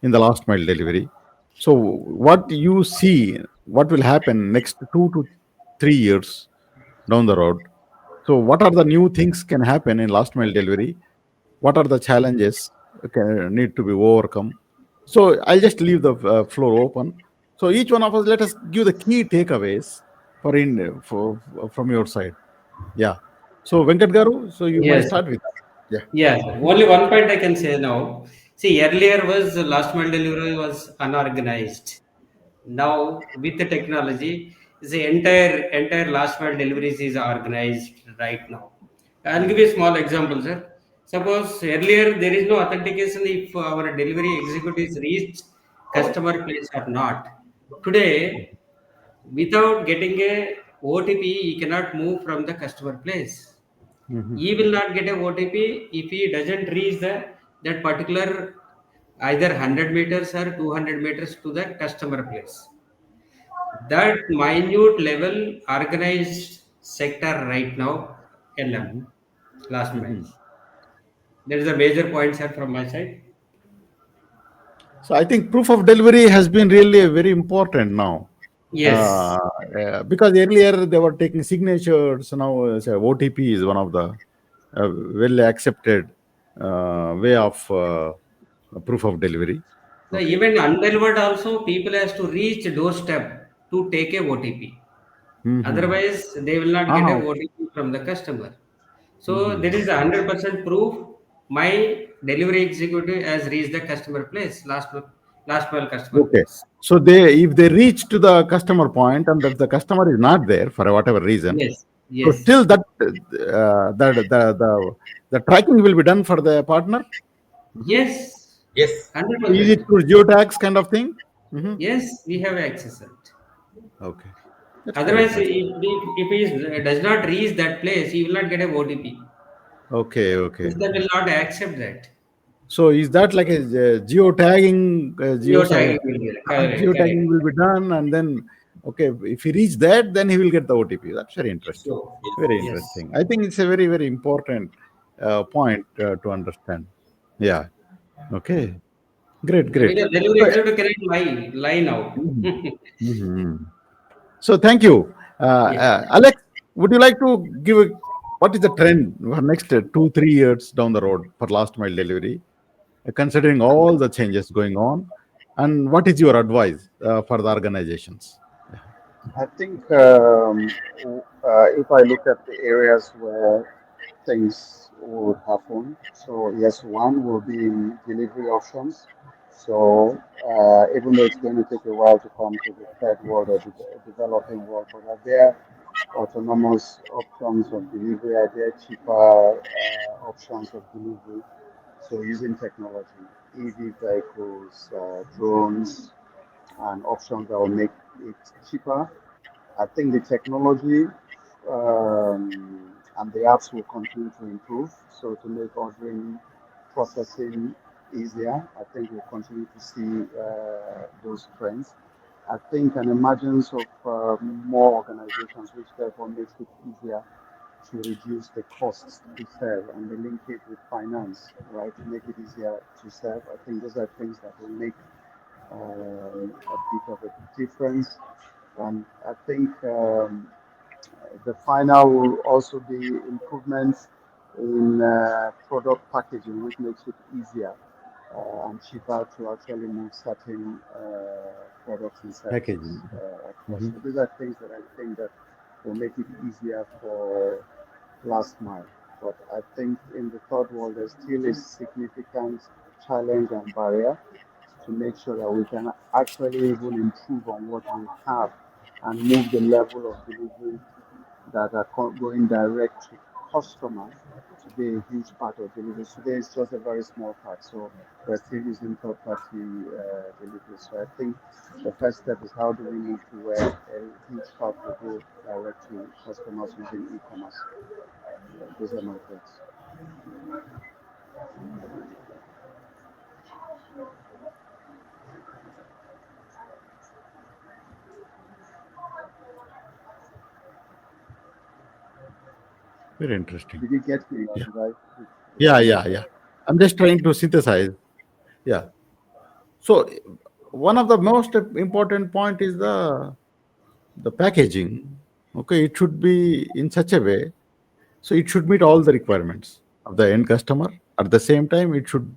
in the last mile delivery. So what you see, what will happen next 2 to 3 years down the road. So what are the new things can happen in last mile delivery? What are the challenges need to be overcome? So I'll just leave the floor open. So each one of us, let us give the key takeaways for from your side. Yeah. So Venkat Garu, so you may Yes. start with that. Yeah. Yeah, only one point I can say now. See, earlier was last mile delivery was unorganized. Now with the technology, the entire last mile deliveries is organized right now. I'll give you a small example, sir. Suppose earlier there is no authentication if our delivery executives reached customer place or not. Today, without getting a OTP, he cannot move from the customer place. Mhm. He will not get a OTP if he doesn't reach that particular either 100 meters or 200 meters to the customer place. That minute level organized sector right now, LM, Mhm. last mile. Mhm. That is a major point, sir, from my side. So I think proof of delivery has been really very important now. Yes. Uh, because earlier they were taking signatures. Now say OTP is one of the well accepted way of proof of delivery. So Okay. even undelivered also people has to reach doorstep to take a OTP. Mm-hmm. Otherwise, they will not get a Uh-huh. OTP from the customer. So there Mm-hmm. is a 100% proof my delivery executive has reached the customer place, last mile customer Okay. place. So they if they reach to the customer point and that the customer is not there for whatever reason, Yes, so yes, till that the tracking will be done for the partner. Mhm. yes, Yes. So is 100%. it through geotags kind of thing? Hmm. Yes, we have access it. Okay, that's quite Otherwise, interesting. if he does not reach that place, he will not get a OTP. Okay, okay, System okay. will not accept that. So is that like a geotagging, Geotagging will be correct, correct. geotagging will be done, and then okay, if he reach that, then he will get the OTP. That's very interesting. So, Yes, Very yes. yes. interesting. I think it's a very very important point to understand. Yeah. Okay. Great. Great. Because delivery So, executive cannot lie now. mhm, mhm. So thank you, Yes. Alex. Would you like to give what is the trend for next 2 3 years down the road for last mile delivery, considering all the changes going on, and what is your advice for the organizations? Yeah. I think if I look at the areas where things would happen, so yes, one will be in delivery options. So even though it's going to take a while to come to the third world or the developing world, but are there autonomous options of delivery? Are there cheaper options of delivery? So using technology, EV vehicles, drones, and options that will make it cheaper. I think the technology and the apps will continue to improve. So to make ordering processing easier, I think we'll continue to see those trends. I think an emergence of more organizations, which therefore makes it easier to reduce the costs to serve and the linkage with finance, right, to make it easier to serve. I think those are things that will make a bit of a difference. And I think the final will also be improvements in product packaging, which makes it easier and cheaper to actually move certain products and services Packaging. across. Mhm. So these are things that I think that will make it easier for last mile. But I think in the third world, there's still a significant challenge and barrier to make sure that we can actually even improve on what we have and move the level of delivery that are going direct to customers to be a huge part of delivery. Today it's just a very small part, so we're still using third-party delivery. So I think the first step is how do we move to where a huge part will go direct to customers using e-commerce. Those are my thoughts. Very interesting. Did you get me? Yeah. Did I Yeah. make Yeah. sense? Yeah. I'm just trying to synthesize. Yeah. So one of the most important point is the packaging. Okay, it should be in such a way so it should meet all the requirements of the end customer. At the same time, it should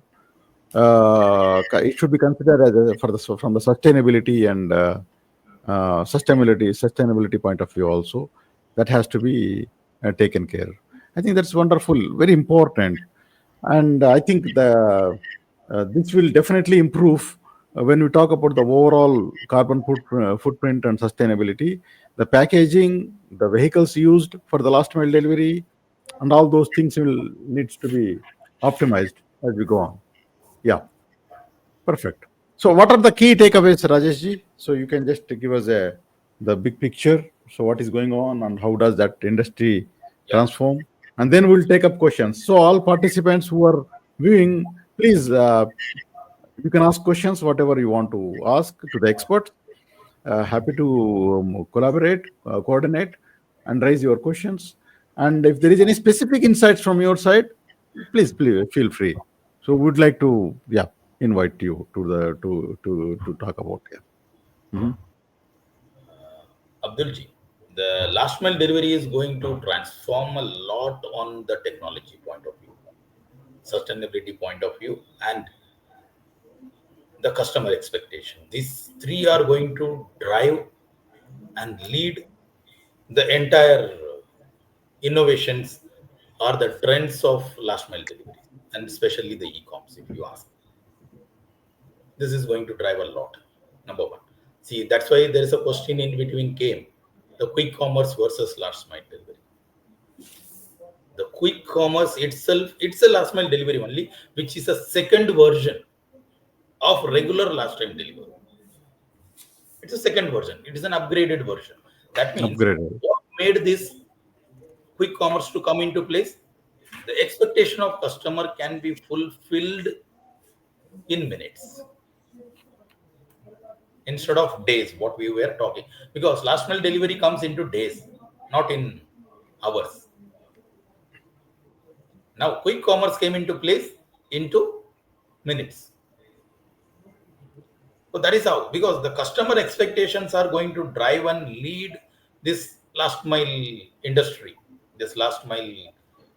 be considered as for the from the sustainability and sustainability point of view also that has to be taken care. I think that's wonderful, very important, and I think this will definitely improve when we talk about the overall carbon footprint and sustainability. The packaging, the vehicles used for the last mile delivery, and all those things will needs to be optimized as we go on. Yeah, perfect. So, what are the key takeaways, Rajeshji? So, you can just give us the big picture. So, what is going on and how does that industry Yeah. transform? And then we'll take up questions. So, all participants who are viewing, please, you can ask questions, whatever you want to ask to the experts. Happy to collaborate, coordinate, and raise your questions. And if there is any specific insights from your side, please feel free. So, would like to, yeah, invite you to the to talk about. Yeah. Mhm. Abdulji, the last mile delivery is going to transform a lot on the technology point of view, sustainability point of view, and the customer expectation. These three are going to drive and lead the entire innovations or the trends of last mile delivery, and especially the e-coms. If you ask, this is going to drive a lot. Number one, see, that's why there is a question in between came the quick commerce versus last mile delivery. The quick commerce itself, it's a last mile delivery only, which is a second version of regular last time delivery. It's a second version. It is an upgraded version. That means Upgraded. what made this quick commerce to come into place? The expectation of customer can be fulfilled in minutes instead of days, what we were talking. Because last mile delivery comes into days, not in hours. Now, quick commerce came into place into minutes. So that is how, because the customer expectations are going to drive and lead this last mile industry, this last mile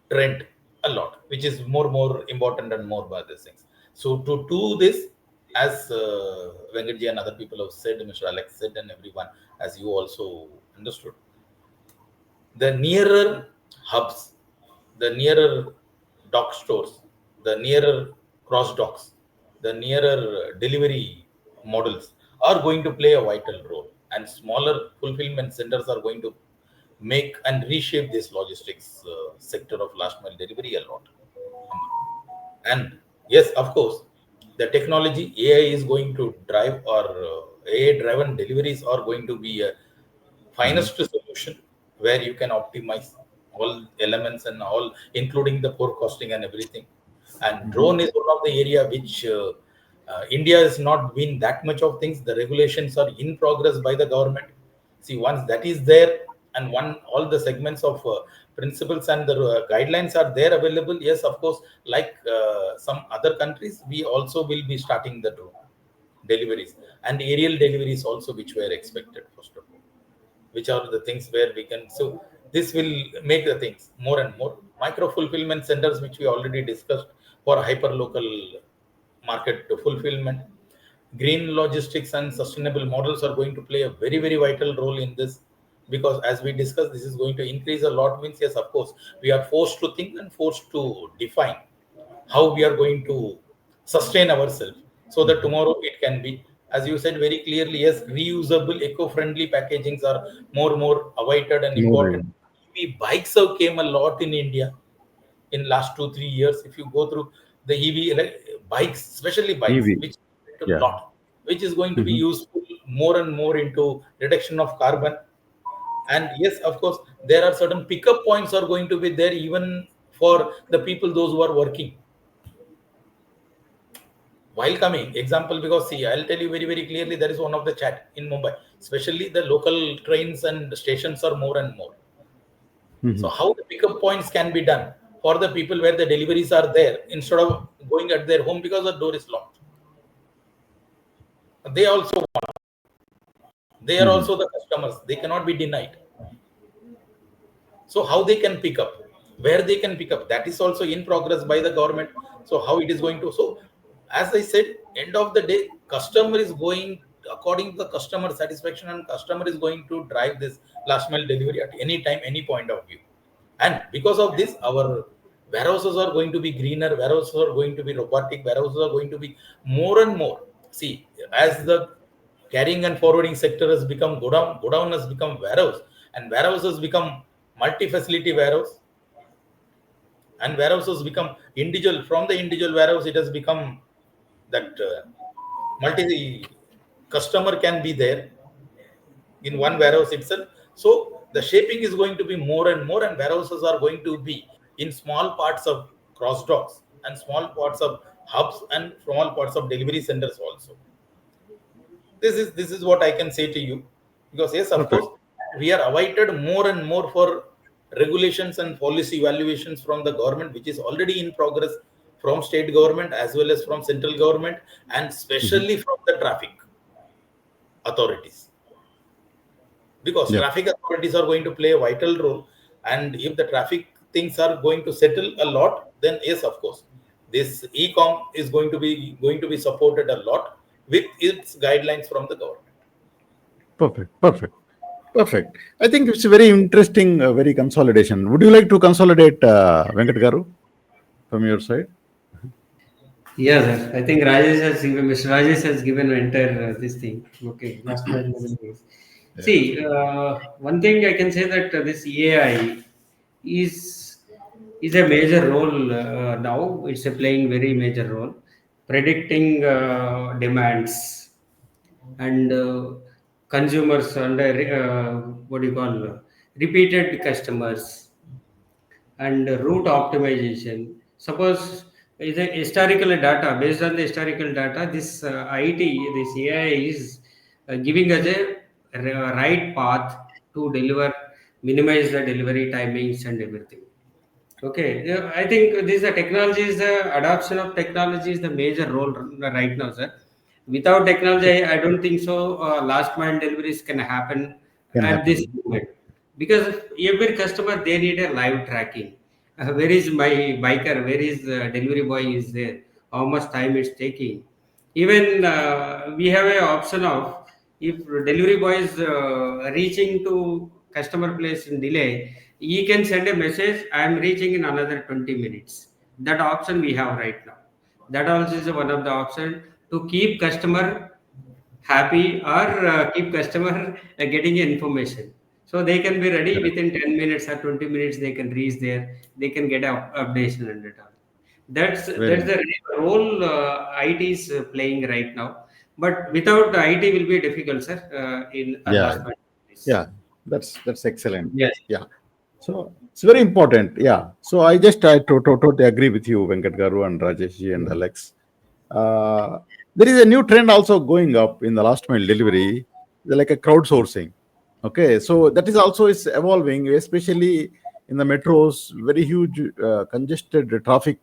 trend a lot, which is more important and more by these things. So to do this, as Venkatji and other people have said, Mr. Alex said, and everyone, as you also understood, the nearer hubs, the nearer dock stores, the nearer cross docks, the nearer delivery models are going to play a vital role. And smaller fulfillment centers are going to make and reshape this logistics sector of last mile delivery a lot. And yes, of course, the technology AI is going to drive, or AI driven deliveries are going to be a Mhm. finest solution where you can optimize all elements and all, including the forecasting and everything. And Mhm. drone is one of the area which India has not been that much of things. The regulations are in progress by the government. See, once that is there, and one all the segments of principles and the guidelines are there available, yes, of course, like some other countries, we also will be starting the drone deliveries and aerial deliveries also, which were expected first of all, which are the things where we can. So this will make the things more and more micro fulfillment centers, which we already discussed, for hyper local market to fulfillment. Green logistics and sustainable models are going to play a very vital role in this, because as we discussed, this is going to increase a lot. Means yes, of course, we are forced to think and forced to define how we are going to sustain ourselves, so that Mhm. tomorrow it can be, as you said very clearly, yes, reusable eco-friendly packagings are more awaited and More. important. EV bikes have came a lot in India in last 2 3 years. If you go through the EV bikes, especially bikes, EV. which a Yeah. lot, which is going to be Mhm. useful more and more into reduction of carbon. And yes, of course, there are certain pickup points are going to be there even for the people those who are working while coming. Example, because see, I'll tell you very clearly, there is one of the chat in Mumbai, especially the local trains and stations are more and more. So Mhm. how the pickup points can be done for the people where the deliveries are there, instead of going at their home because the door is locked. They also, they are Mhm. also the customers. They cannot be denied. So how they can pick up, where they can pick up, that is also in progress by the government. So how it is going to, so as I said, end of the day, customer is going according to the customer satisfaction, and customer is going to drive this last mile delivery at any time, any point of view. And because of this, our warehouses are going to be greener, warehouses are going to be robotic, warehouses are going to be more and more. See, as the carrying and forwarding sector has become go down has become warehouse, and warehouses become multi-facility warehouse, and warehouses become individual. From the individual warehouse, it has become that multi customer can be there in one warehouse itself. So the shaping is going to be more and more, and warehouses are going to be in small parts of cross docks and small parts of hubs and small parts of delivery centers also. This is what I can say to you, because yes, of Perfect. course, we are awaited more and more for regulations and policy evaluations from the government, which is already in progress, from state government as well as from central government, and Mhm. especially from the traffic authorities, because Yeah. traffic authorities are going to play a vital role. And if the traffic things are going to settle a lot, then yes, of course, this e-com is going to be supported a lot with its guidelines from the government. Perfect. Perfect. Perfect. I think it's a very interesting, very consolidation. Would you like to consolidate, Venkat Garu, from your side? Yeah, sir. I think Rajesh has given, Mr. Rajesh has given an entire this thing. Okay, last mile deliveries. Yeah. See, one thing I can say that this AI is is a major role now. It's a playing very major role, predicting demands and consumers and what do you call repeated customers and route optimization. Suppose is a historical data based on the historical data. This IT, this AI is giving us a right path to deliver, minimize the delivery timings and everything. Okay, yeah, I think this technology is the adoption of technology is the major role right now, sir. Without technology, I don't think so. Last mile deliveries can happen Can at this happen. moment because every customer they need a live tracking. Where is my biker? Where is delivery boy is there? How much time it's taking? Even we have a option of if delivery boy is reaching to customer place in delay, he can send a message, I am reaching in another 20 minutes. That option we have right now. That also is one of the option to keep customer happy or keep customer getting information. So they can be ready Correct. within 10 minutes or 20 minutes, they can reach there, they can get a updation and it all. Very That's nice. the role IT is playing right now. But without the IT will be difficult, sir, in Yeah, last minute. yeah. That's excellent. Yes. Yeah. So it's very important. Yeah. So I totally agree with you, Venkat Garu and Rajesh ji and Alex. Uh, there is a new trend also going up in the last mile delivery, like a crowdsourcing. Okay, so that is also is evolving, especially in the metros. Very huge congested traffic.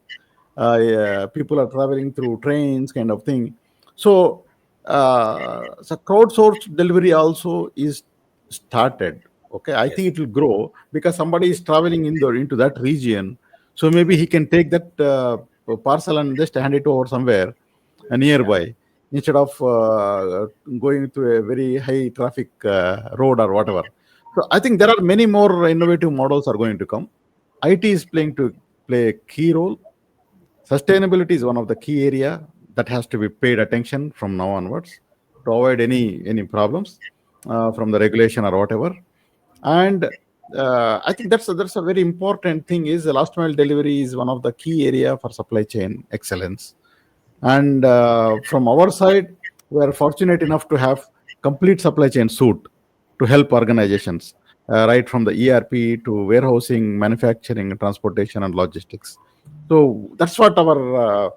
People are traveling through trains, kind of thing. So, so crowdsourced delivery also is started. Okay, I Yes. think it will grow because somebody is traveling into that region. So maybe he can take that parcel and just hand it over somewhere Yeah. nearby instead of going to a very high traffic road or whatever. So I think there are many more innovative models are going to come. IT is playing to play a key role. Sustainability is one of the key area that has to be paid attention from now onwards to avoid any problems from the regulation or whatever. And I think that's a very important thing. Is the last mile delivery is one of the key area for supply chain excellence. And from our side, we are fortunate enough to have complete supply chain suite to help organizations, right from the ERP to warehousing, manufacturing, transportation, and logistics. So that's what our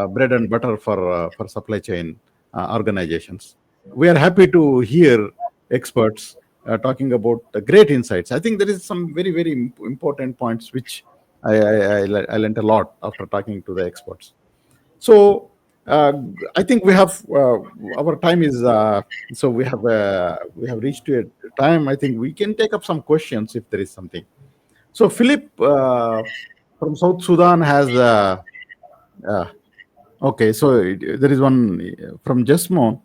bread and butter for supply chain organizations. We are happy to hear experts talking about the great insights. I think there is some very important points which I learned a lot after talking to the experts. So I think we have our time is so we have reached to a time. I think we can take up some questions if there is something. So Philip from South Sudan has uh, okay. So there is one from Jesmo.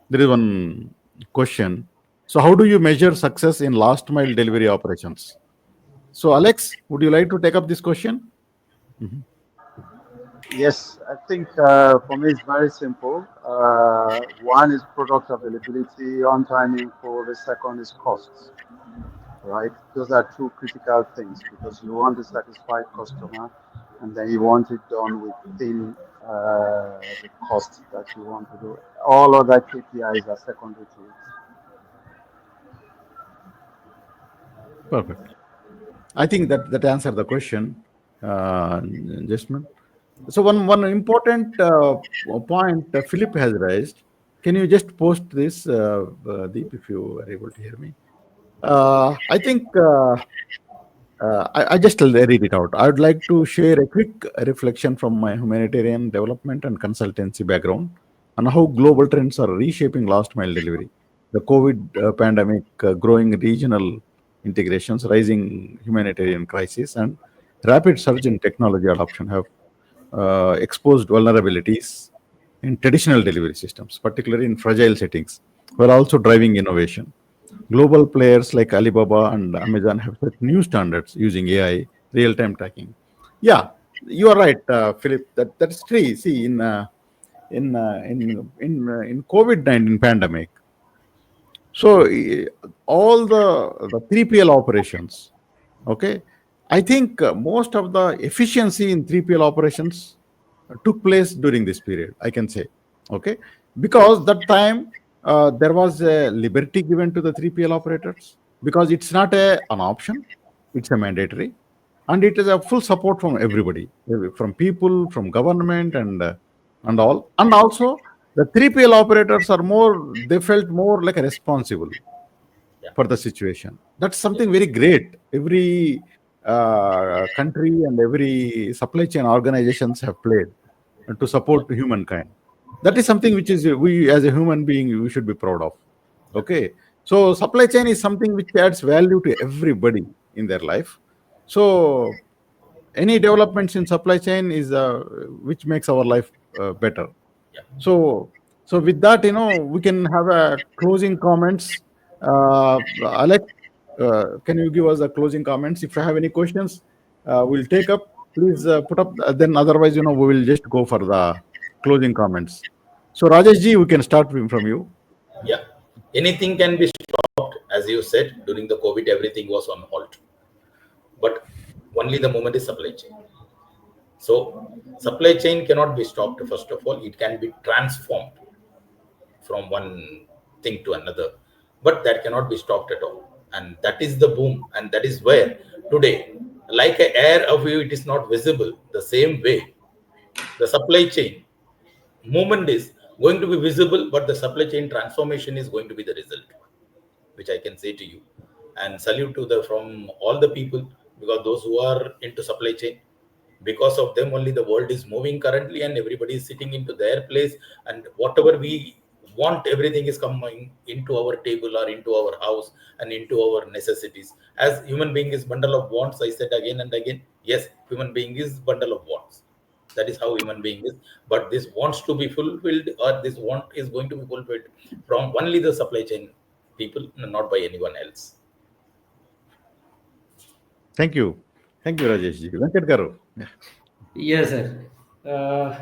There is one question. So how do you measure success in last mile delivery operations? So Alex, would you like to take up this question? Mhm. Yes, I think for me it's very simple. One is product availability, on time info. The second is costs, right? Those are two critical things because you want a satisfied customer and then you want it done within the cost that you want to do. All other KPIs are secondary to it. Perfect. I think that answered the question, Jasmine. So one important point Philip has raised. Can you just post this, Deep, if you are able to hear me? I think I just read it out. I would like to share a quick reflection from my humanitarian development and consultancy background on how global trends are reshaping last mile delivery. The COVID pandemic, growing regional integrations, rising humanitarian crisis, and rapid surge in technology adoption have exposed vulnerabilities in traditional delivery systems, particularly in fragile settings, while also driving innovation. Global players like Alibaba and Amazon have set new standards using AI, real-time tracking. Yeah, you are right, Philip. That's true. See, in COVID-19 pandemic, so all the 3PL operations, okay, I think most of the efficiency in 3PL operations took place during this period. I can say, okay, because that time there was a liberty given to the 3PL operators because it's not an option, it's a mandatory. And it is a full support from everybody, from people, from government, and all. And also, the 3PL operators are more, they felt more like a responsible Yeah. for the situation. That's Yes. something very great. Every country and every supply chain organizations have played to Yeah. support humankind. That is something which is we as a human being we should be proud of. Yeah. Okay, so supply chain is something which adds value to everybody in their life. So any developments in supply chain is which makes our life better. Yeah. So with that, we can have a closing comments. Alex, can you give us a closing comments? If you have any questions, we'll take up. Please put up. Then otherwise, we will just go for the closing comments. So Rajesh ji, we can start from you. Yeah. Anything can be stopped, as you said, during the COVID, everything was on halt. But only the moment is supply chain. So supply chain cannot be stopped. First of all, it can be transformed from one thing to another, but that cannot be stopped at all. And that is the boom, and that is where today, like a air of you, it is not visible. The same way, the supply chain movement is going to be visible, but the supply chain transformation is going to be the result, which I can say to you. And salute to the from all the people, because those who are into supply chain, because of them only the world is moving currently, and everybody is sitting into their place, and whatever we want, everything is coming into our table or into our house and into our necessities. As human being is bundle of wants, I said again and again, yes, human being is bundle of wants. That is how human being is. But this wants to be fulfilled, or this want is going to be fulfilled from only the supply chain people, not by anyone else. Thank you, Rajesh ji. Venkat garu. Yeah. Yes, sir. Uh,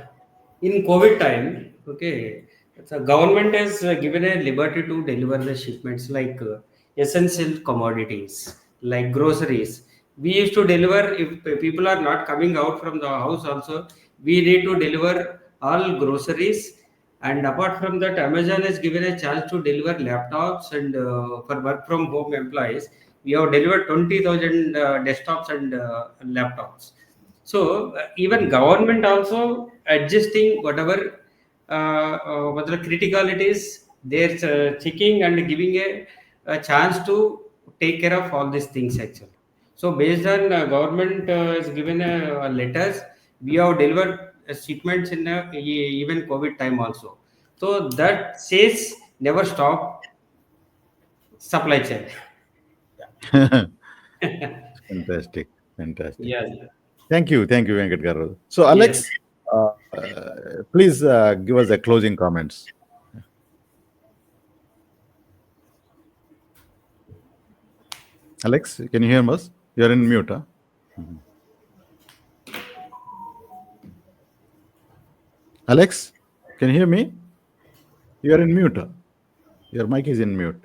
in COVID time, okay, the government has given a liberty to deliver the shipments like essential commodities, like groceries. We used to deliver if people are not coming out from the house. Also, we need to deliver all groceries. And apart from that, Amazon has given a chance to deliver laptops and for work from home employees, we have delivered 20,000 desktops and laptops. So even government also adjusting whatever what the critical it is, they're checking and giving a chance to take care of all these things actually. So based on government has given letters, we have delivered shipments in even COVID time also. So that says never stop supply chain. Fantastic, fantastic. Yes, Thank you, Venkat garu. So yes. Alex, please give us the closing comments. Alex, can you hear us? You're in mute. Huh? Alex, can you hear me? You're in mute. Your mic is in mute.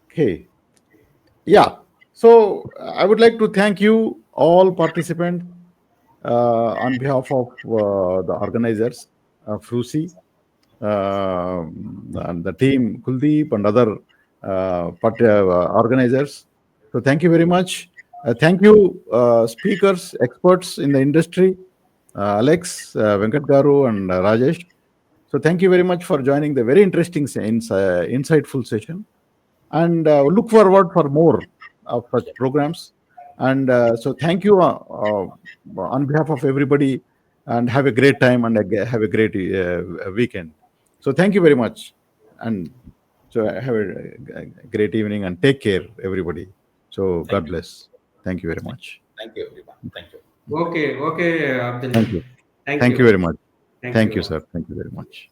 Okay. Yeah. So I would like to thank you all participants on behalf of the organizers, Frusi, and the team, Kuldeep, and other organizers. So thank you very much. Thank you, speakers, experts in the industry, Alex, Venkat Garu, and Rajesh. So thank you very much for joining the very interesting, insightful session, and look forward for more of such Yeah. programs. And so thank you on behalf of everybody, and have a great time, and have a great weekend. So thank you very much, and so have a great evening, and take care, everybody. So Thank God you. bless. Thank you very Thank you. much. Thank you, everyone. Thank you. Okay, okay, Abdul. Thank you. Thank Thank you you. very much. Thank Thank you, you. sir. Thank you very much.